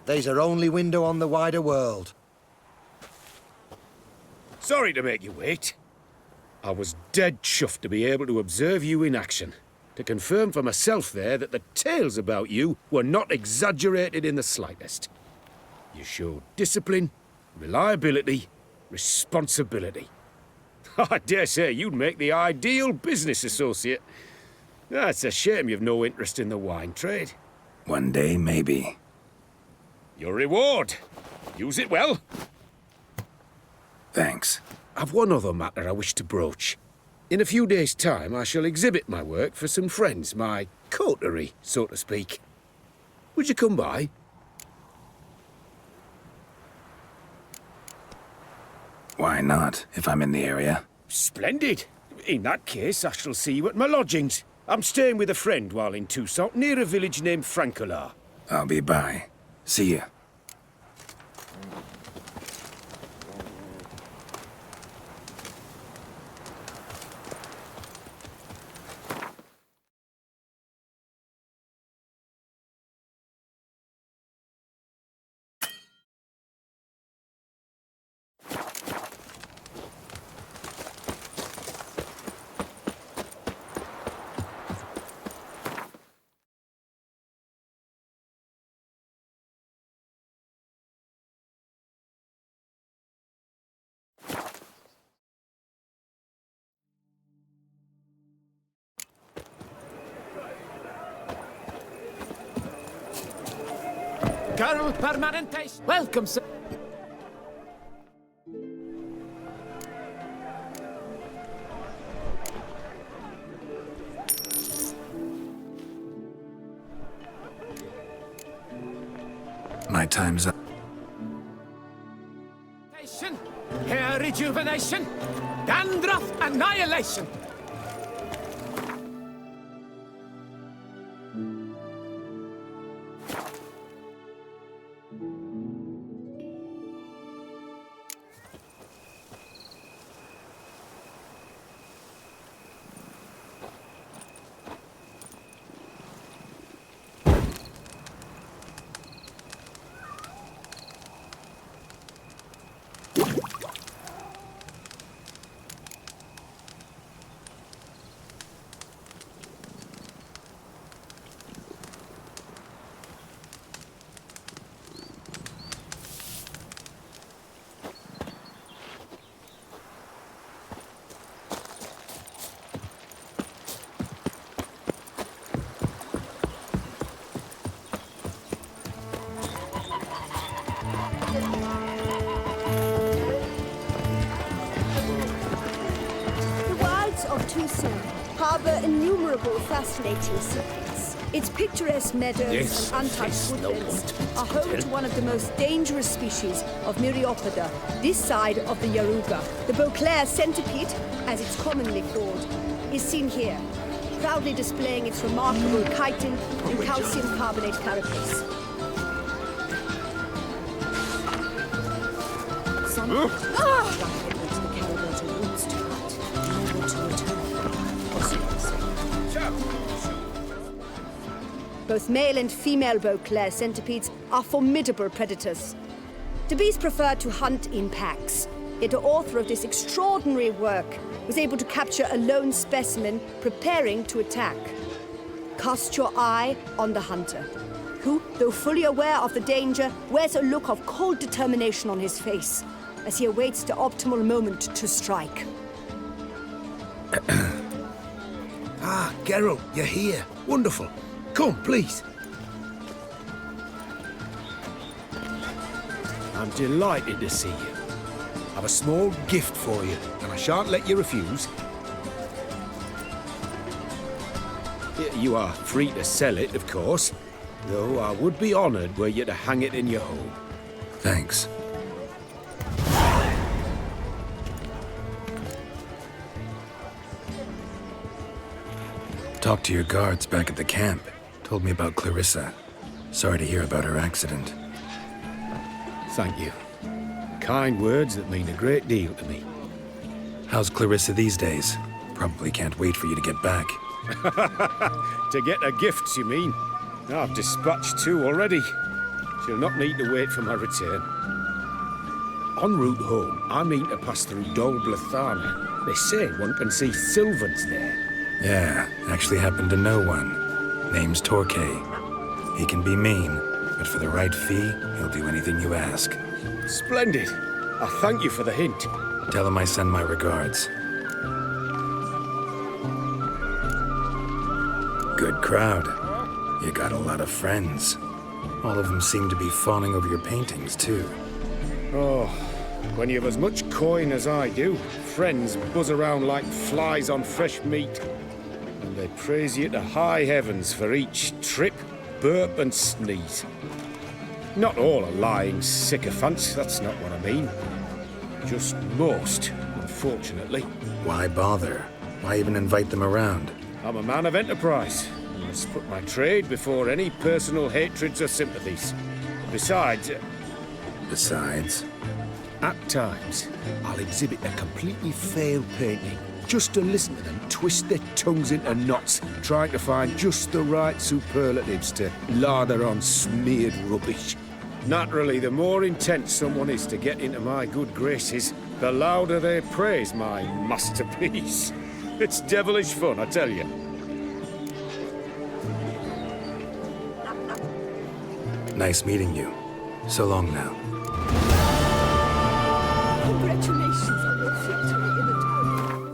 They's her only window on the wider world. Sorry to make you wait. I was dead chuffed to be able to observe you in action. To confirm for myself there that the tales about you were not exaggerated in the slightest. You showed discipline, reliability, responsibility. I dare say you'd make the ideal business associate. It's a shame you've no interest in the wine trade. One day, maybe. Your reward. Use it well. Thanks. I've one other matter I wish to broach. In a few days' time, I shall exhibit my work for some friends, my coterie, so to speak. Would you come by? Why not, if I'm in the area? Splendid. In that case, I shall see you at my lodgings. I'm staying with a friend while in Toussaint, near a village named Francolar. I'll be by. See ya. Carol Permanentes. Welcome, sir. My time's up. Hair rejuvenation. Dandruff annihilation. Harbour innumerable fascinating secrets. Its picturesque meadows and untouched woodlands are home to one of the most dangerous species of Myriapoda, this side of the Yaruga. The Beauclair centipede, as it's commonly called, is seen here, proudly displaying its remarkable chitin and calcium carbonate carapace. Both male and female Beauclair centipedes are formidable predators. The bees prefer to hunt in packs, yet the author of this extraordinary work was able to capture a lone specimen preparing to attack. Cast your eye on the hunter, who, though fully aware of the danger, wears a look of cold determination on his face as he awaits the optimal moment to strike. Ah, Geralt, you're here. Wonderful. Come, please. I'm delighted to see you. I've a small gift for you, and I shan't let you refuse. You are free to sell it, of course, though I would be honoured were you to hang it in your home. Thanks. Talked to your guards back at the camp. Told me about Clarissa. Sorry to hear about her accident. Thank you. Kind words that mean a great deal to me. How's Clarissa these days? Probably can't wait for you to get back. To get her gifts, you mean? I've dispatched 2 already. She'll not need to wait for my return. En route home, I mean to pass through Dol Blathana. They say one can see Sylvans there. Yeah, actually happen to know one. Name's Torquay. He can be mean, but for the right fee, he'll do anything you ask. Splendid. I thank you for the hint. Tell him I send my regards. Good crowd. You got a lot of friends. All of them seem to be fawning over your paintings, too. Oh, when you've as much coin as I do, friends buzz around like flies on fresh meat. And they praise you to high heavens for each trip, burp and sneeze. Not all are lying sycophants, that's not what I mean. Just most, unfortunately. Why bother? Why even invite them around? I'm a man of enterprise. I must put my trade before any personal hatreds or sympathies. Besides... Besides? At times, I'll exhibit a completely failed painting just to listen to them twist their tongues into knots, trying to find just the right superlatives to lather on smeared rubbish. Naturally, the more intent someone is to get into my good graces, the louder they praise my masterpiece. It's devilish fun, I tell you. Nice meeting you. So long now. Congratulations on your victory in the tournament.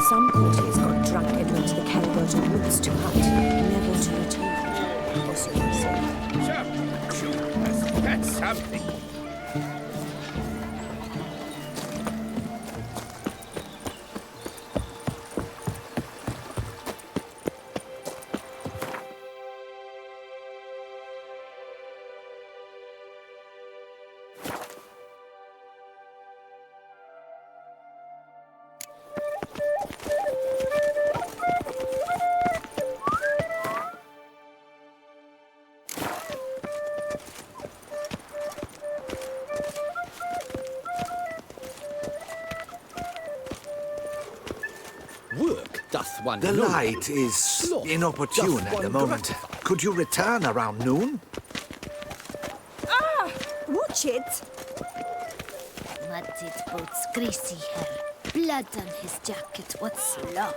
Some courtiers got drunk and went to the Kelberton woods to hunt, never to return. Or so they say. That's something. Work doth one The know. light is inopportune at the moment. Could you return around noon? Ah! Watch it! Muddied boots, greasy hair, blood on his jacket, what's love?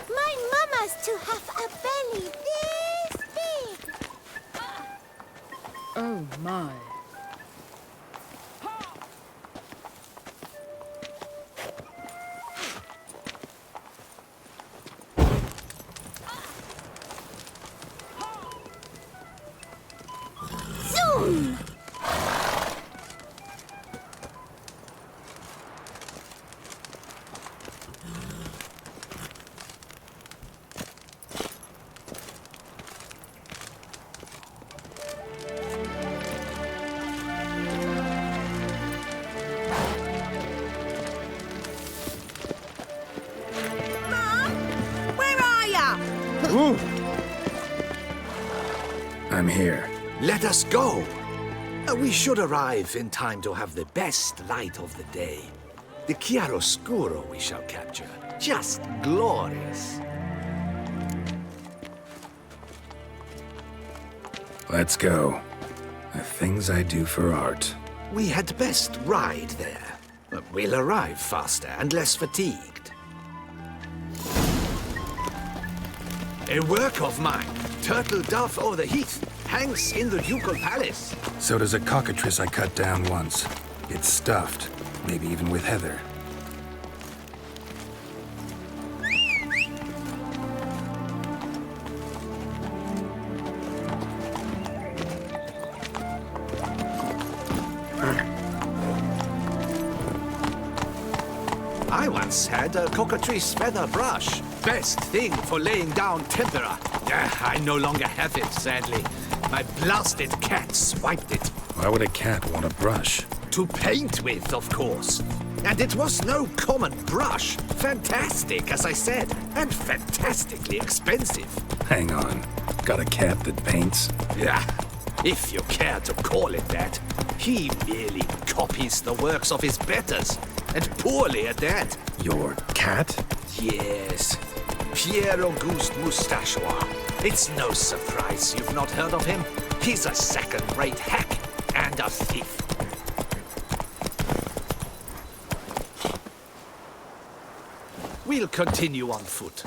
My mama's to have a belly this big. Oh my. Zoom! Where are ya? I'm here. Let us go. We should arrive in time to have the best light of the day. The chiaroscuro we shall capture. Just glorious. Let's go. The things I do for art. We had best ride there. We'll arrive faster and less fatigued. A work of mine, turtle dove o'er the heath, hangs in the ducal palace. So does a cockatrice I cut down once. It's stuffed, maybe even with heather. I once had a cockatrice feather brush. Best thing for laying down tempera. I no longer have it, sadly. My blasted cat swiped it. Why would a cat want a brush? To paint with, of course. And it was no common brush. Fantastic, as I said, and fantastically expensive. Hang on. Got a cat that paints? Yeah, if you care to call it that. He merely copies the works of his betters, and poorly at that. Your cat? Yes. Pierre-Auguste Moustachois. It's no surprise you've not heard of him. He's a second-rate hack and a thief. We'll continue on foot.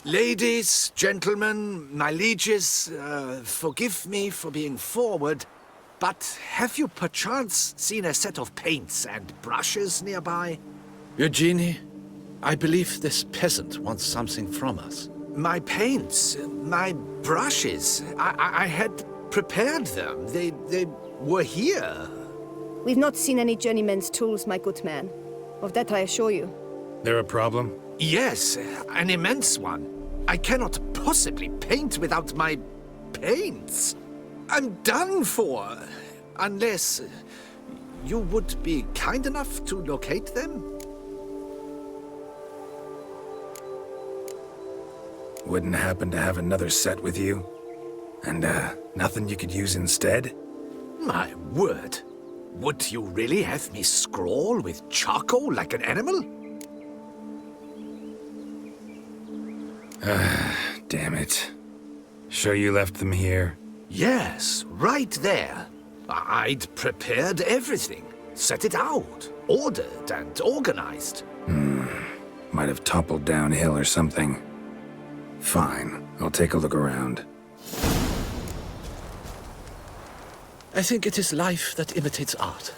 Ladies, gentlemen, my lieges, forgive me for being forward, but have you perchance seen a set of paints and brushes nearby? Eugenie, I believe this peasant wants something from us. My paints, my brushes, I had prepared them. They were here. We've not seen any journeyman's tools, my good man. Of that I assure you. There a problem? Yes, an immense one. I cannot possibly paint without my paints. I'm done for. Unless you would be kind enough to locate them? Wouldn't happen to have another set with you? And, nothing you could use instead? My word. Would you really have me scrawl with charcoal like an animal? Damn it. Sure you left them here? Yes, right there. I'd prepared everything. Set it out. Ordered and organized. Might have toppled downhill or something. Fine. I'll take a look around. I think it is life that imitates art,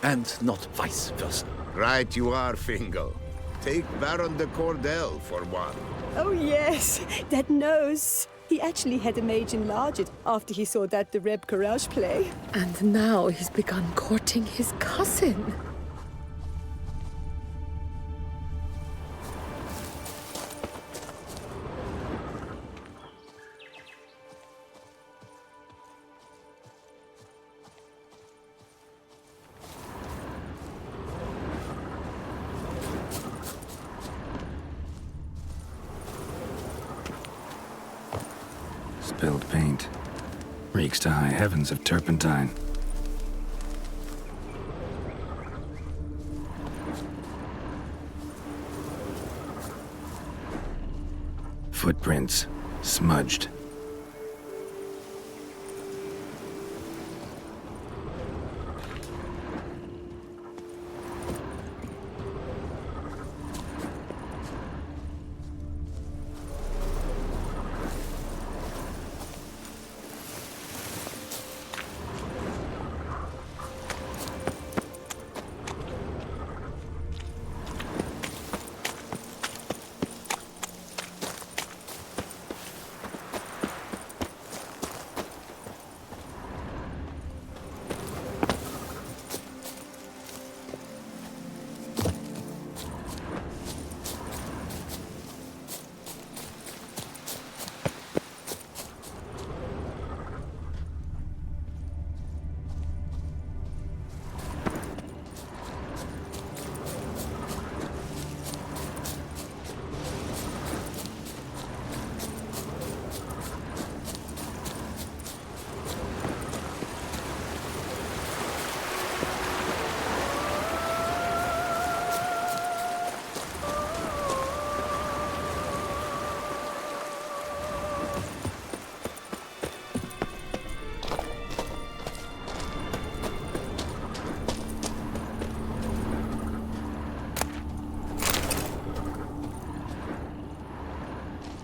and not vice versa. Right you are, Fingal. Take Baron de Cordel for one. Oh yes, that nose. He actually had a mage enlarge it after he saw that the Reb Courage play. And now he's begun courting his cousin. Spilled paint. Reeks to high heavens of turpentine. Footprints. Smudged.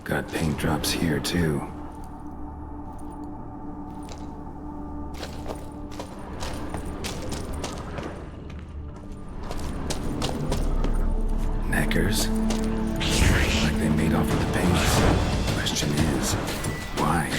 Got paint drops here, too. Knackers? Like they made off with the paint. Question is, why?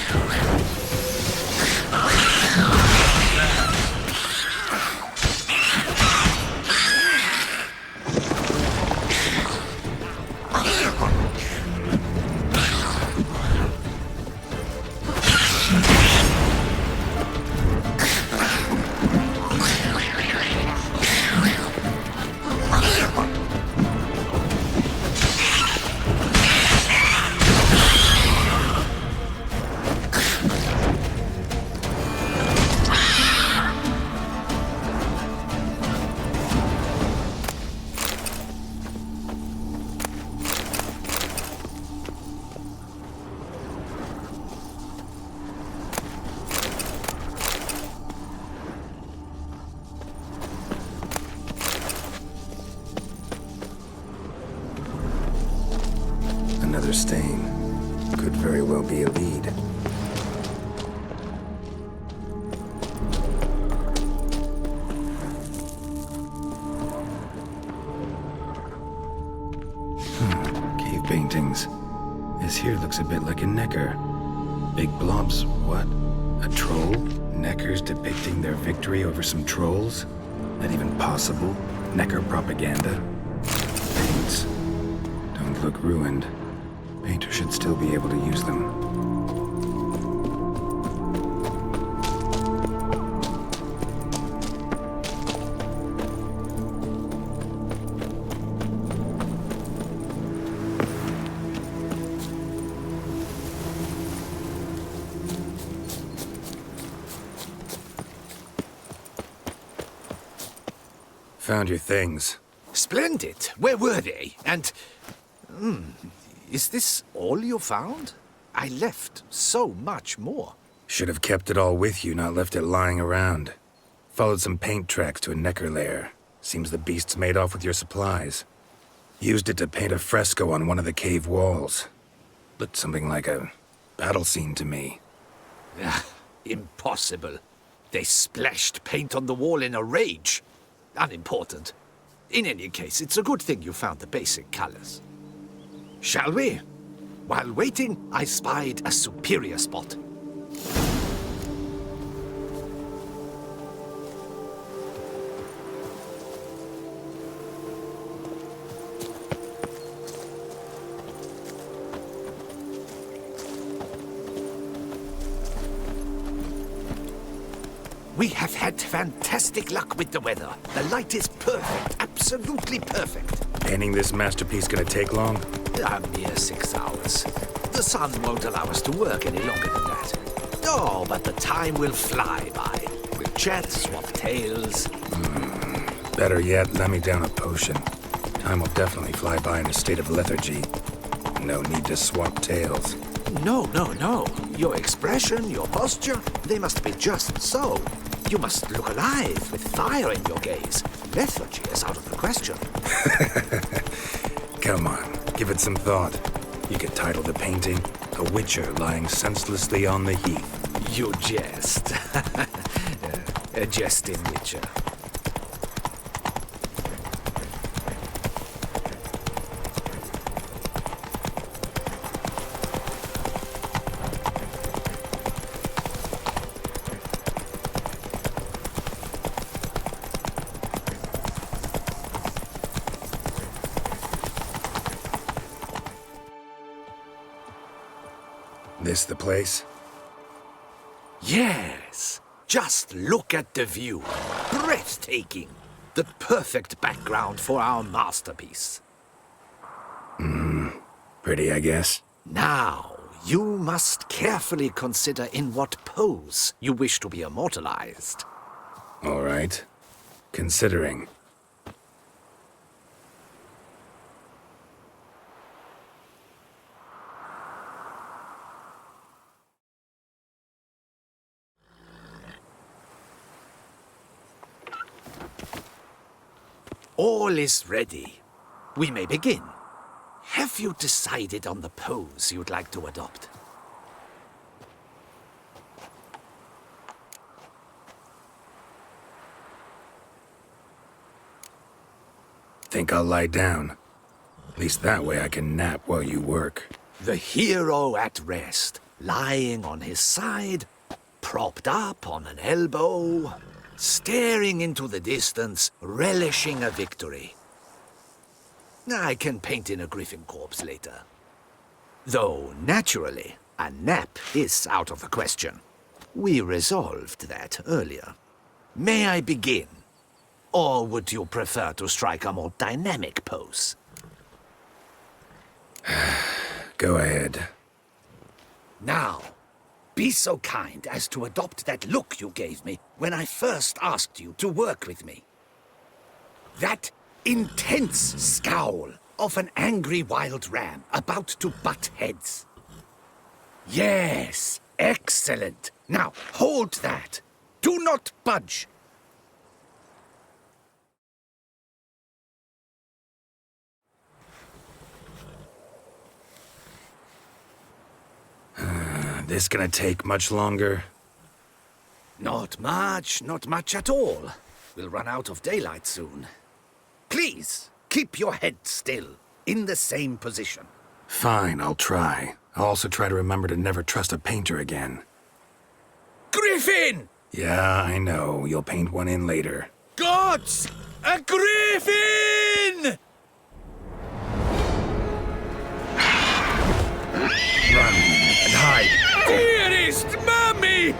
another stain. Could very well be a lead. Cave paintings. This here looks a bit like a necker. Big blobs, what? A troll? Neckers depicting their victory over some trolls? That even possible? Necker propaganda? Paints. Don't look ruined. Painter should still be able to use them. Found your things. Splendid. Where were they? And... is this all you found? I left so much more. Should have kept it all with you, not left it lying around. Followed some paint tracks to a necker lair. Seems the beast's made off with your supplies. Used it to paint a fresco on one of the cave walls. Looked something like a battle scene to me. Impossible. They splashed paint on the wall in a rage. Unimportant. In any case, it's a good thing you found the basic colors. Shall we? While waiting, I spied a superior spot. We have had fantastic luck with the weather. The light is perfect, absolutely perfect. Painting this masterpiece gonna take long? A mere 6 hours. The sun won't allow us to work any longer than that. Oh, but the time will fly by. We'll chat, swap tales. Better yet, let me down a potion. Time will definitely fly by in a state of lethargy. No need to swap tales. No. Your expression, your posture, they must be just so. You must look alive with fire in your gaze. Lethargy is out of the question. Come on, give it some thought. You could title the painting, A Witcher Lying Senselessly on the Heath. You jest. A jesting witcher. This the place? Yes. Just look at the view. Breathtaking. The perfect background for our masterpiece. Pretty, I guess. Now, you must carefully consider in what pose you wish to be immortalized. All right. Considering. All is ready. We may begin. Have you decided on the pose you'd like to adopt? Think I'll lie down. At least that way I can nap while you work. The hero at rest, lying on his side, propped up on an elbow, staring into the distance, relishing a victory. I can paint in a griffin corpse later. Though, naturally, a nap is out of the question. We resolved that earlier. May I begin? Or would you prefer to strike a more dynamic pose? Go ahead. Now, be so kind as to adopt that look you gave me when I first asked you to work with me. That intense scowl of an angry wild ram about to butt heads. Yes, excellent. Now, hold that. Do not budge. This gonna take much longer? Not much at all. We'll run out of daylight soon. Please, keep your head still, in the same position. Fine, I'll try. I'll also try to remember to never trust a painter again. Griffin! Yeah, I know. You'll paint one in later. Gods! A griffin! Run and hide. Dearest Mummy!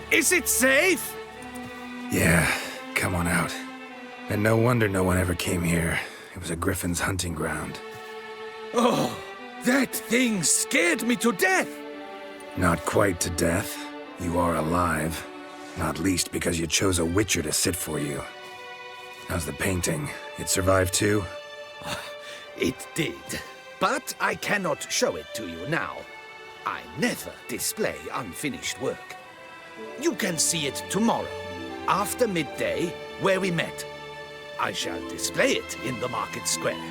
Is it safe? Yeah, come on out. And no wonder no one ever came here. It was a griffin's hunting ground. Oh, that thing scared me to death! Not quite to death. You are alive. Not least because you chose a witcher to sit for you. How's the painting? It survived too? It did. But I cannot show it to you now. I never display unfinished work. You can see it tomorrow, after midday, where we met. I shall display it in the market square.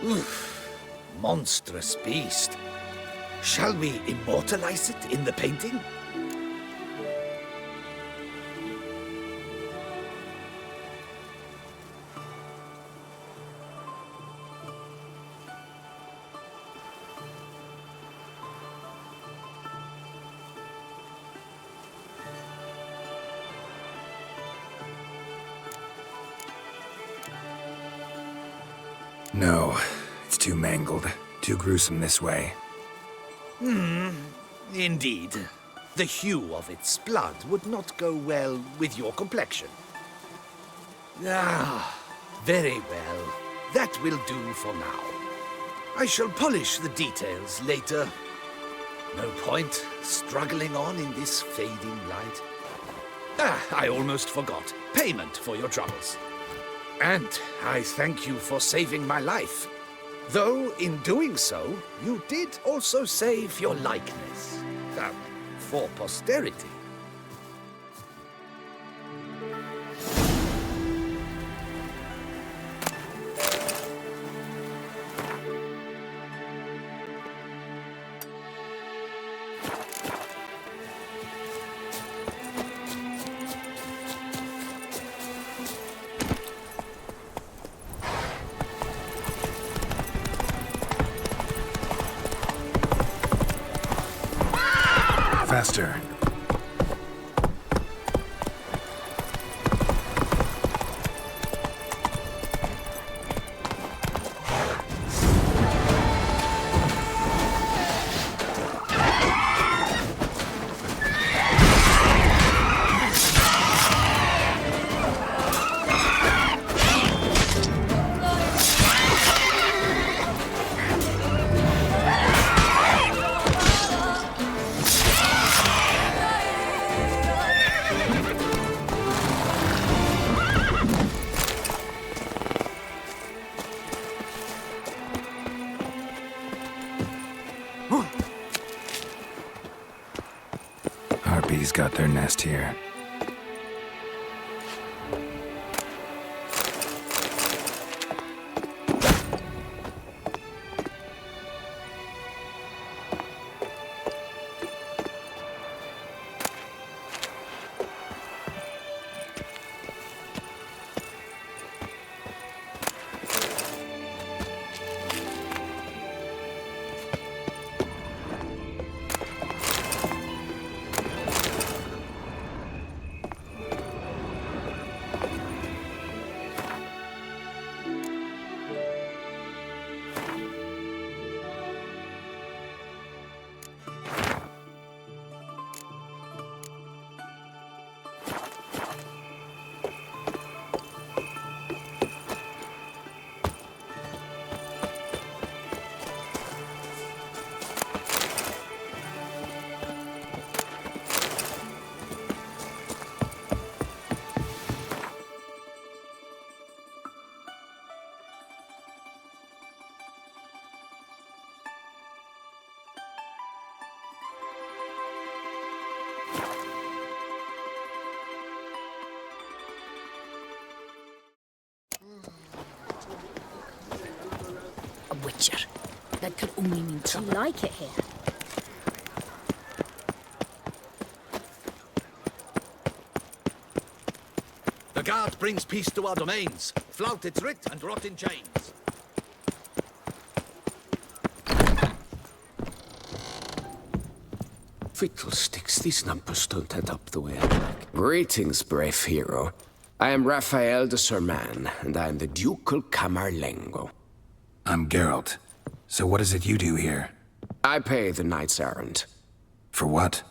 Oof, monstrous beast. Shall we immortalize it in the painting? No, it's too mangled. Too gruesome this way. Indeed. The hue of its blood would not go well with your complexion. Ah, very well. That will do for now. I shall polish the details later. No point struggling on in this fading light. I almost forgot. Payment for your troubles. And I thank you for saving my life. Though, in doing so, you did also save your likeness. For posterity. Faster. Harpies got their nest here. Witcher. That could only mean trouble. You like it here? The guard brings peace to our domains. Flout its writ and rot in chains. Fiddlesticks, these numbers don't add up the way I like. Greetings, brave hero. I am Raphael de Serman, and I am the Ducal Camarlengo. I'm Geralt. So what is it you do here? I pay the knight's errand. For what?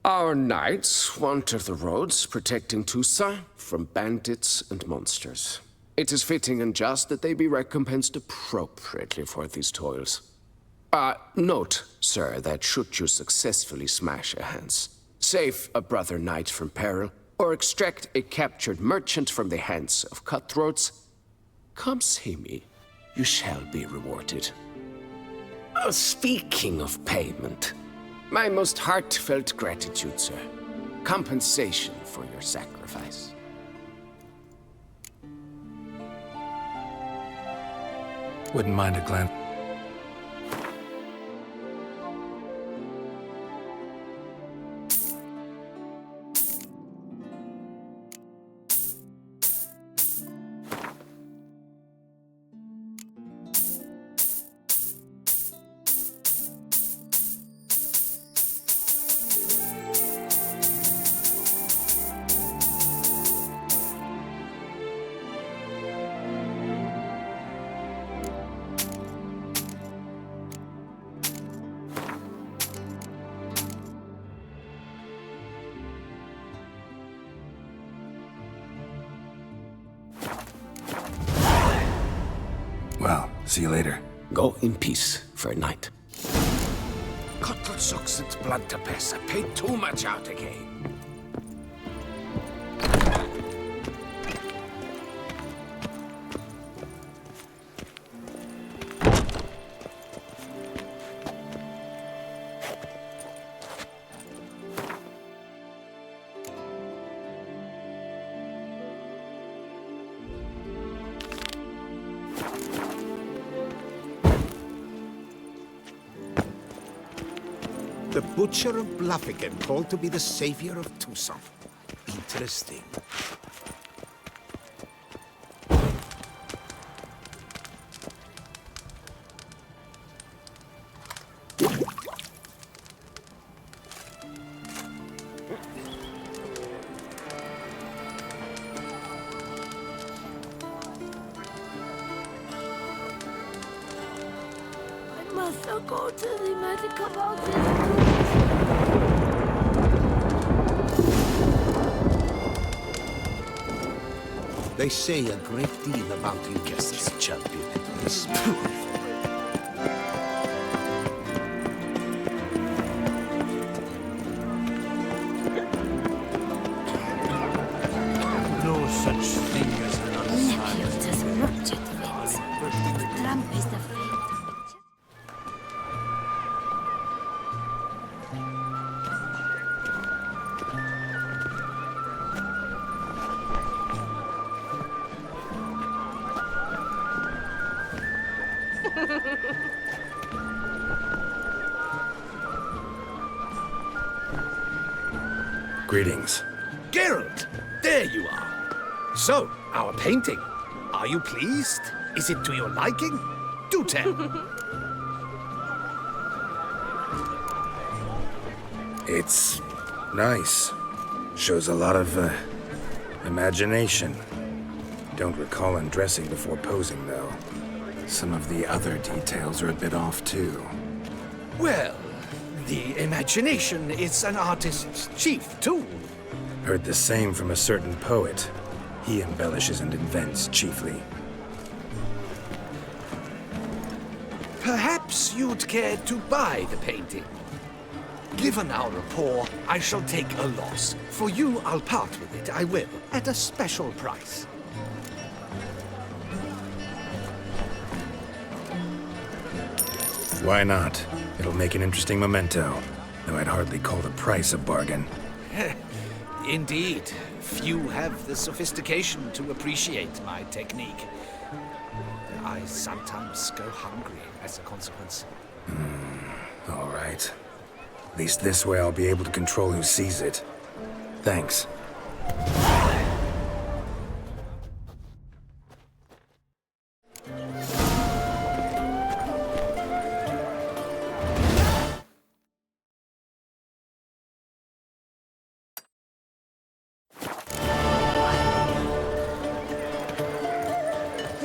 Our knights wander the roads, protecting Tusa from bandits and monsters. It is fitting and just that they be recompensed appropriately for these toils. Note, sir, that should you successfully smash a Hans, save a brother knight from peril, or extract a captured merchant from the hands of cutthroats, come see me. You shall be rewarded. Speaking of payment, my most heartfelt gratitude, sir. Compensation for your sacrifice. Wouldn't mind a glance. Well, see you later. Go in peace for a night. Cutlet sucks its blood to piss. I paid too much out again. The Butcher of Bluffigan called to be the savior of Tucson. Interesting. Must I go to the medical office? They say a great deal about you guests, champion. This proof. No such thing as an Nephew does not yet fit. The Trump is the fate. Greetings. Geralt, there you are. So, our painting. Are you pleased? Is it to your liking? Do tell. It's nice. Shows a lot of, imagination. Don't recall undressing before posing, though. Some of the other details are a bit off, too. Well, the imagination is an artist's chief tool. Heard the same from a certain poet. He embellishes and invents chiefly. Perhaps you'd care to buy the painting. Given our rapport, I shall take a loss. For you, I'll part with it, I will, at a special price. Why not? It'll make an interesting memento, though I'd hardly call the price a bargain. Indeed. Few have the sophistication to appreciate my technique. I sometimes go hungry as a consequence. All right. At least this way I'll be able to control who sees it. Thanks.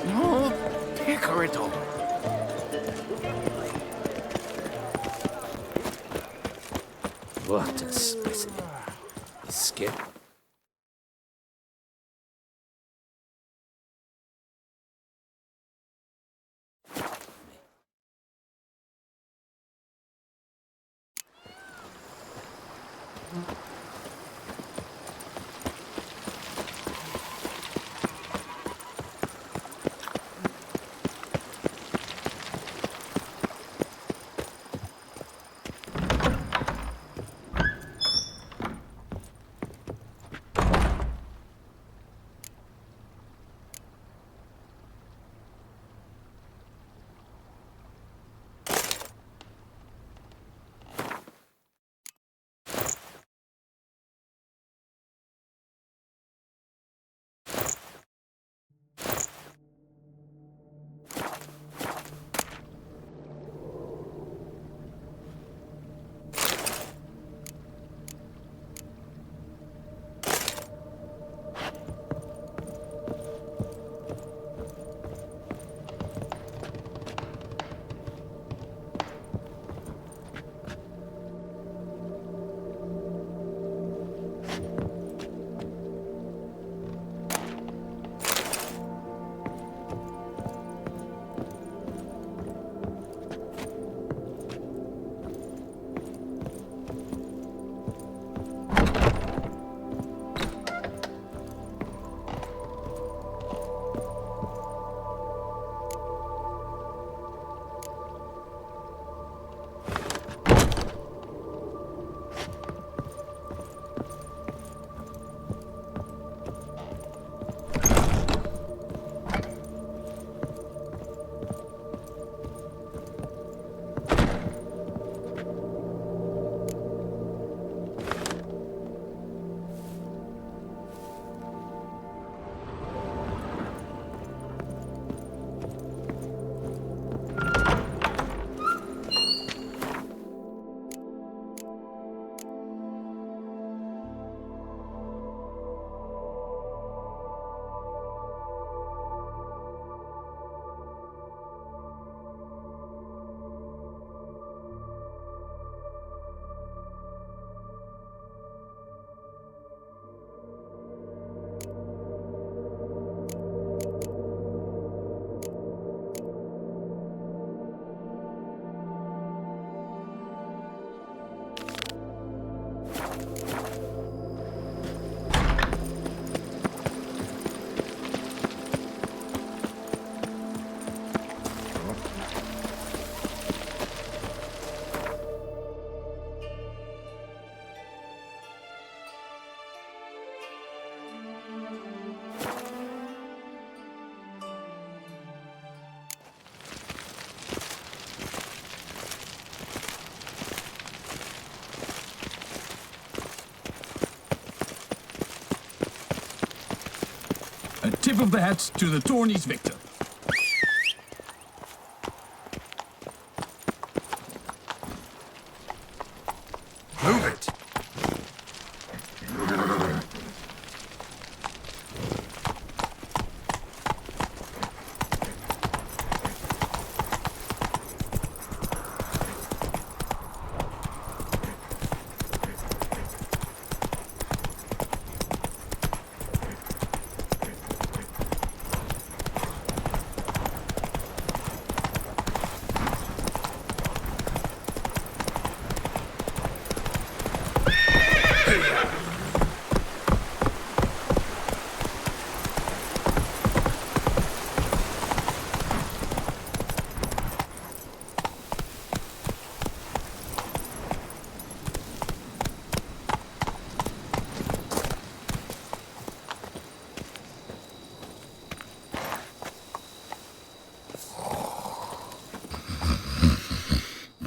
No, Picoritol. What a specimen. His skin. A tip of the hat to the Tourney's victor. Move it!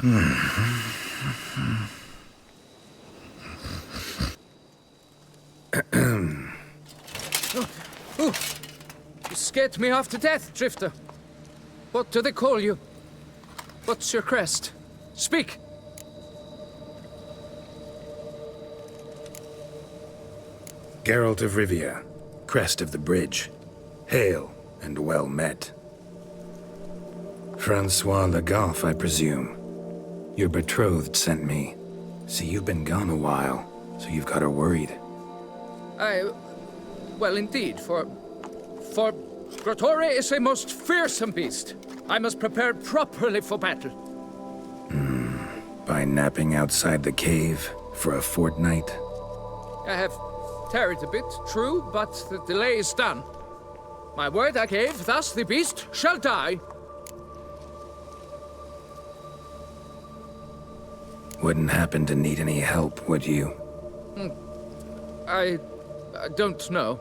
You scared me half to death, Drifter. What do they call you? What's your crest? Speak! Geralt of Rivia, crest of the bridge. Hail and well met. Francois Le Goff, I presume. Your betrothed sent me. See, you've been gone a while, so you've got her worried. Well, indeed, for Grotore is a most fearsome beast. I must prepare properly for battle. By napping outside the cave for a fortnight? I have tarried a bit, true, but the delay is done. My word I gave, thus the beast shall die. Wouldn't happen to need any help, would you? I don't know.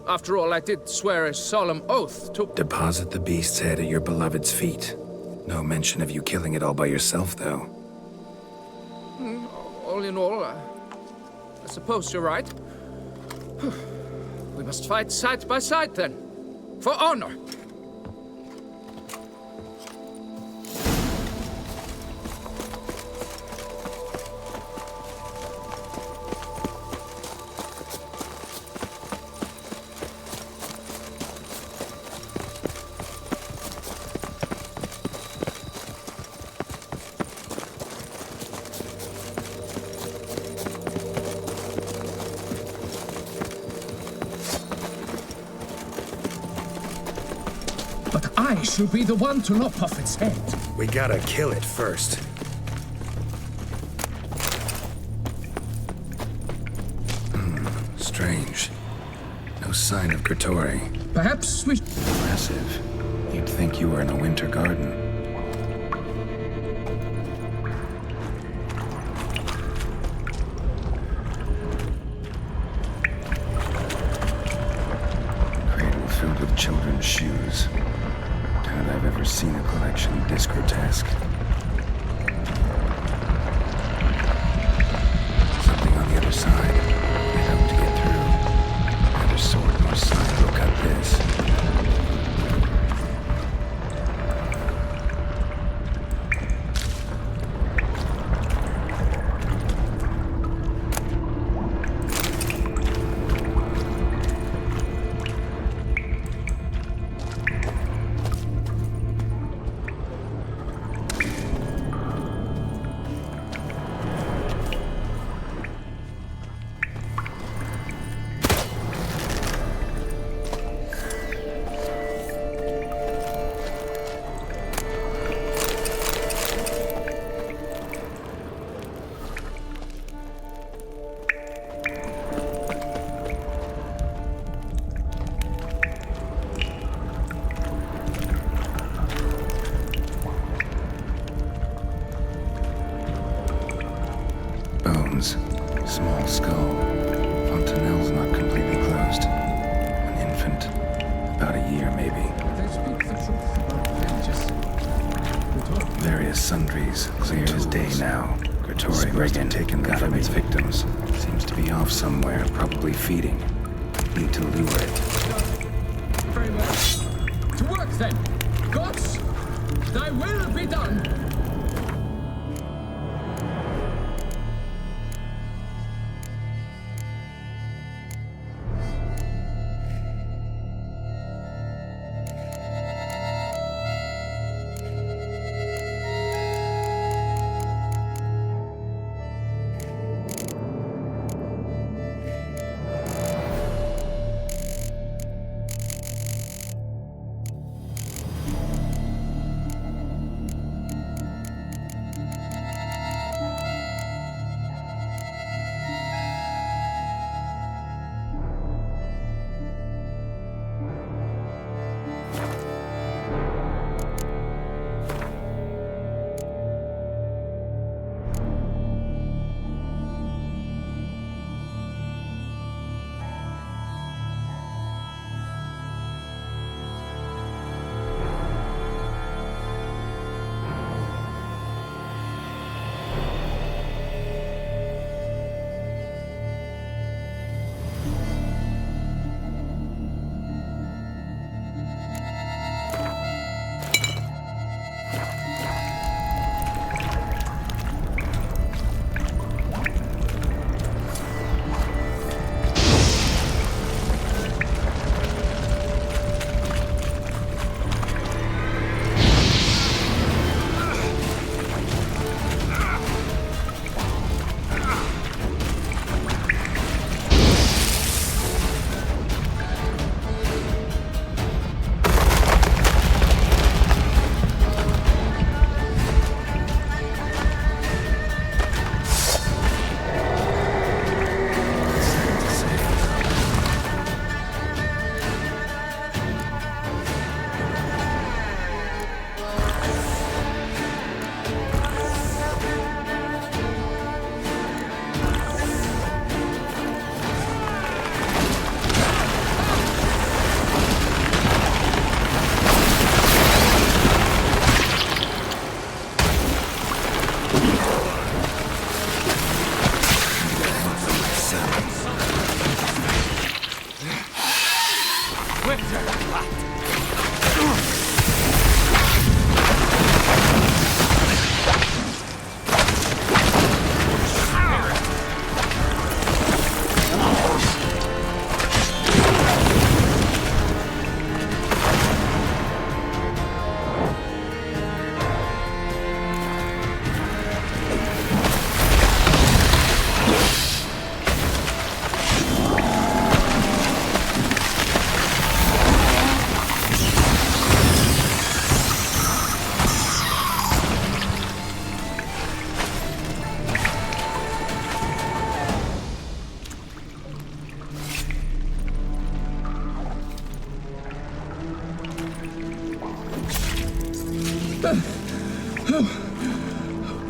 After all, I did swear a solemn oath to... Deposit the beast's head at your beloved's feet. No mention of you killing it all by yourself, though. All in all, I suppose you're right. We must fight side by side, then. For honor. I shall be the one to lop off its head. We gotta kill it first. Strange. No sign of Grotore. Perhaps we... Impressive. You'd think you were in a winter garden. Cradle filled with children's shoes. Doubt I've ever seen a collection this grotesque. Something on the other side. I hope to get through. Neither sword nor sign will cut this. Small skull. Fontanelle's not completely closed. An infant. About a year, maybe. Various sundries. Clear as day now. Grotore must have taken them from its victims. Seems to be off somewhere, probably feeding. Need to lure it. Very well. To work, then. Gods, thy will be done.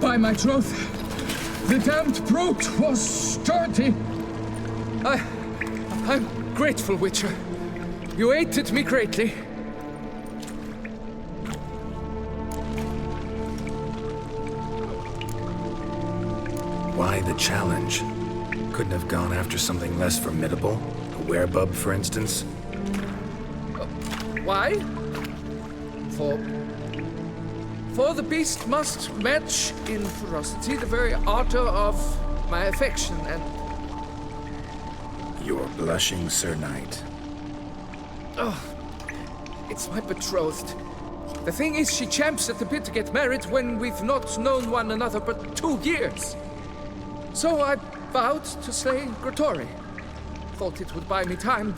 By my troth, the damned brute was sturdy. I'm grateful, Witcher. You aided me greatly. Why the challenge? Couldn't have gone after something less formidable? A werebub, for instance? Why? For the beast must match in ferocity the very ardor of my affection and... You're blushing, Sir Knight. Oh, it's my betrothed. The thing is, she champs at the bit to get married when we've not known one another but 2 years. So I vowed to slay Grottori. Thought it would buy me time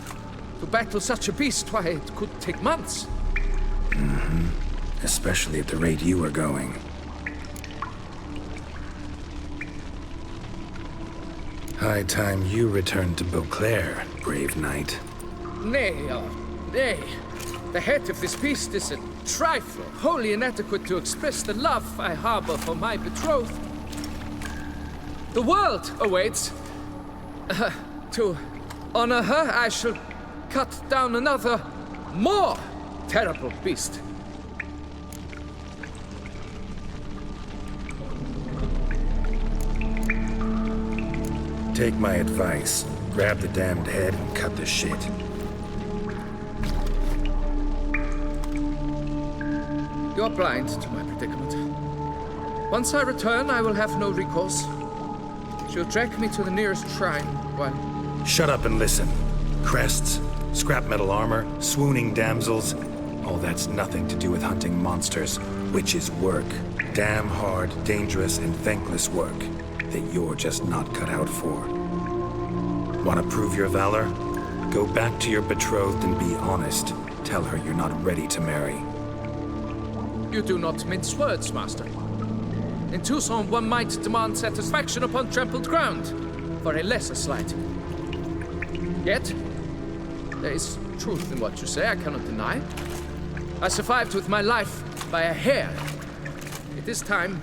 to battle such a beast. Why, it could take months. Mm-hmm. Especially at the rate you were going. High time you returned to Beauclair, brave knight. Nay, nay. The head of this beast is a trifle, wholly inadequate to express the love I harbor for my betrothed. The world awaits. To honor her, I shall cut down another, more terrible beast. Take my advice. Grab the damned head and cut the shit. You're blind to my predicament. Once I return, I will have no recourse. She'll track me to the nearest shrine, while... Shut up and listen. Crests, scrap metal armor, swooning damsels. All that's nothing to do with hunting monsters, which is work. Damn hard, dangerous, and thankless work that you're just not cut out for. Want to prove your valor? Go back to your betrothed and be honest. Tell her you're not ready to marry. You do not mince words, master. In Tucson, one might demand satisfaction upon trampled ground for a lesser slight. Yet, there is truth in what you say, I cannot deny. I survived with my life by a hair. It is time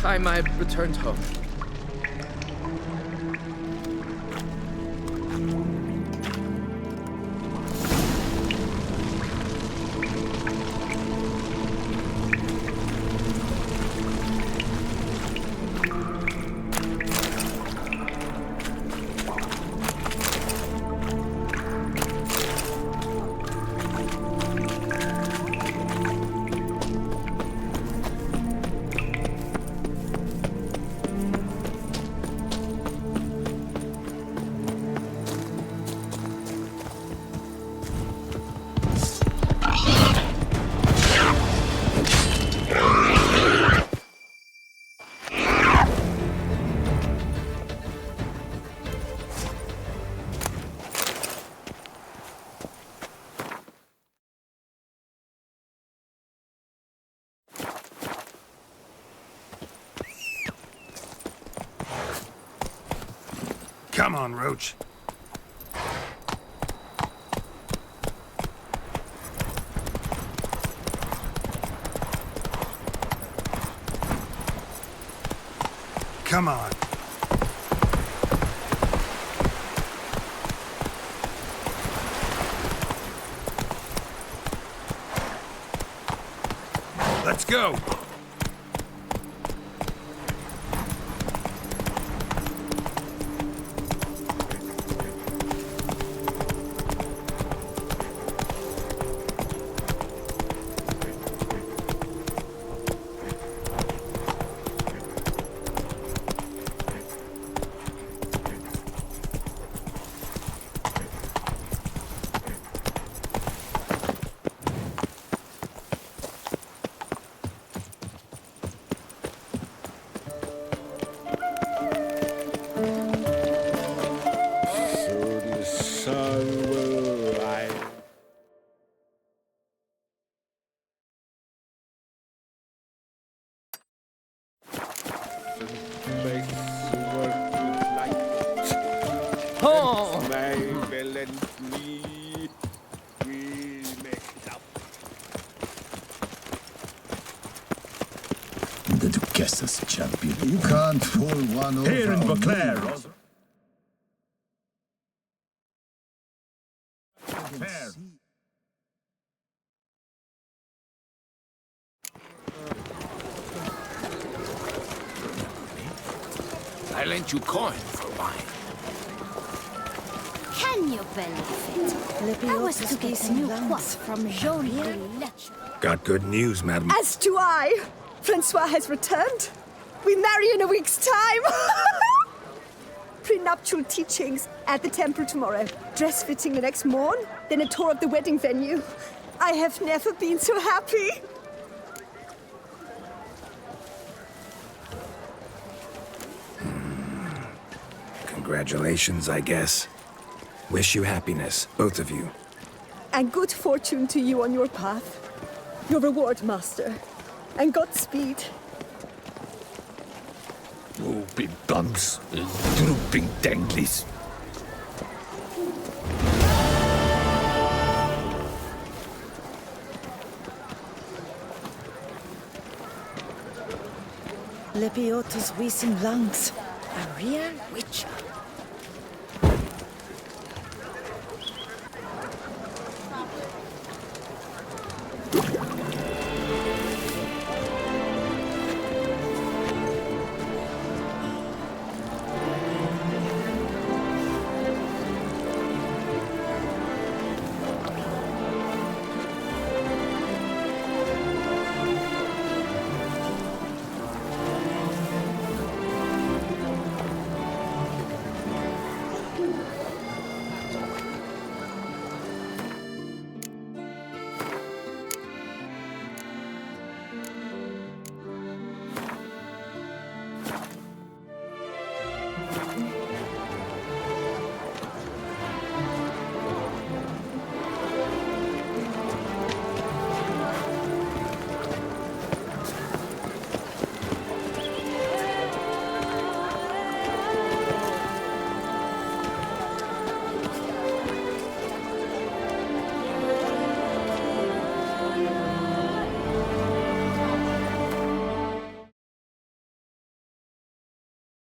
I returned home. Come on, Roach. Come on. Let's go. the Duchess's champion. You can't pull one over. Here in Beauclair. I lent you coin for wine. Can you believe it? I was to get a new cloth from Jean de Lech. Got good news, madam. As do I. Francois has returned. We marry in a week's time. Prenuptial teachings at the temple tomorrow. Dress fitting the next morn. Then a tour of the wedding venue. I have never been so happy. Congratulations, I guess. Wish you happiness, both of you. And good fortune to you on your path. Your reward, master. And Godspeed. Oh, big bumps. Drooping danglies. Lebiota's wheezing lungs. A real witcher.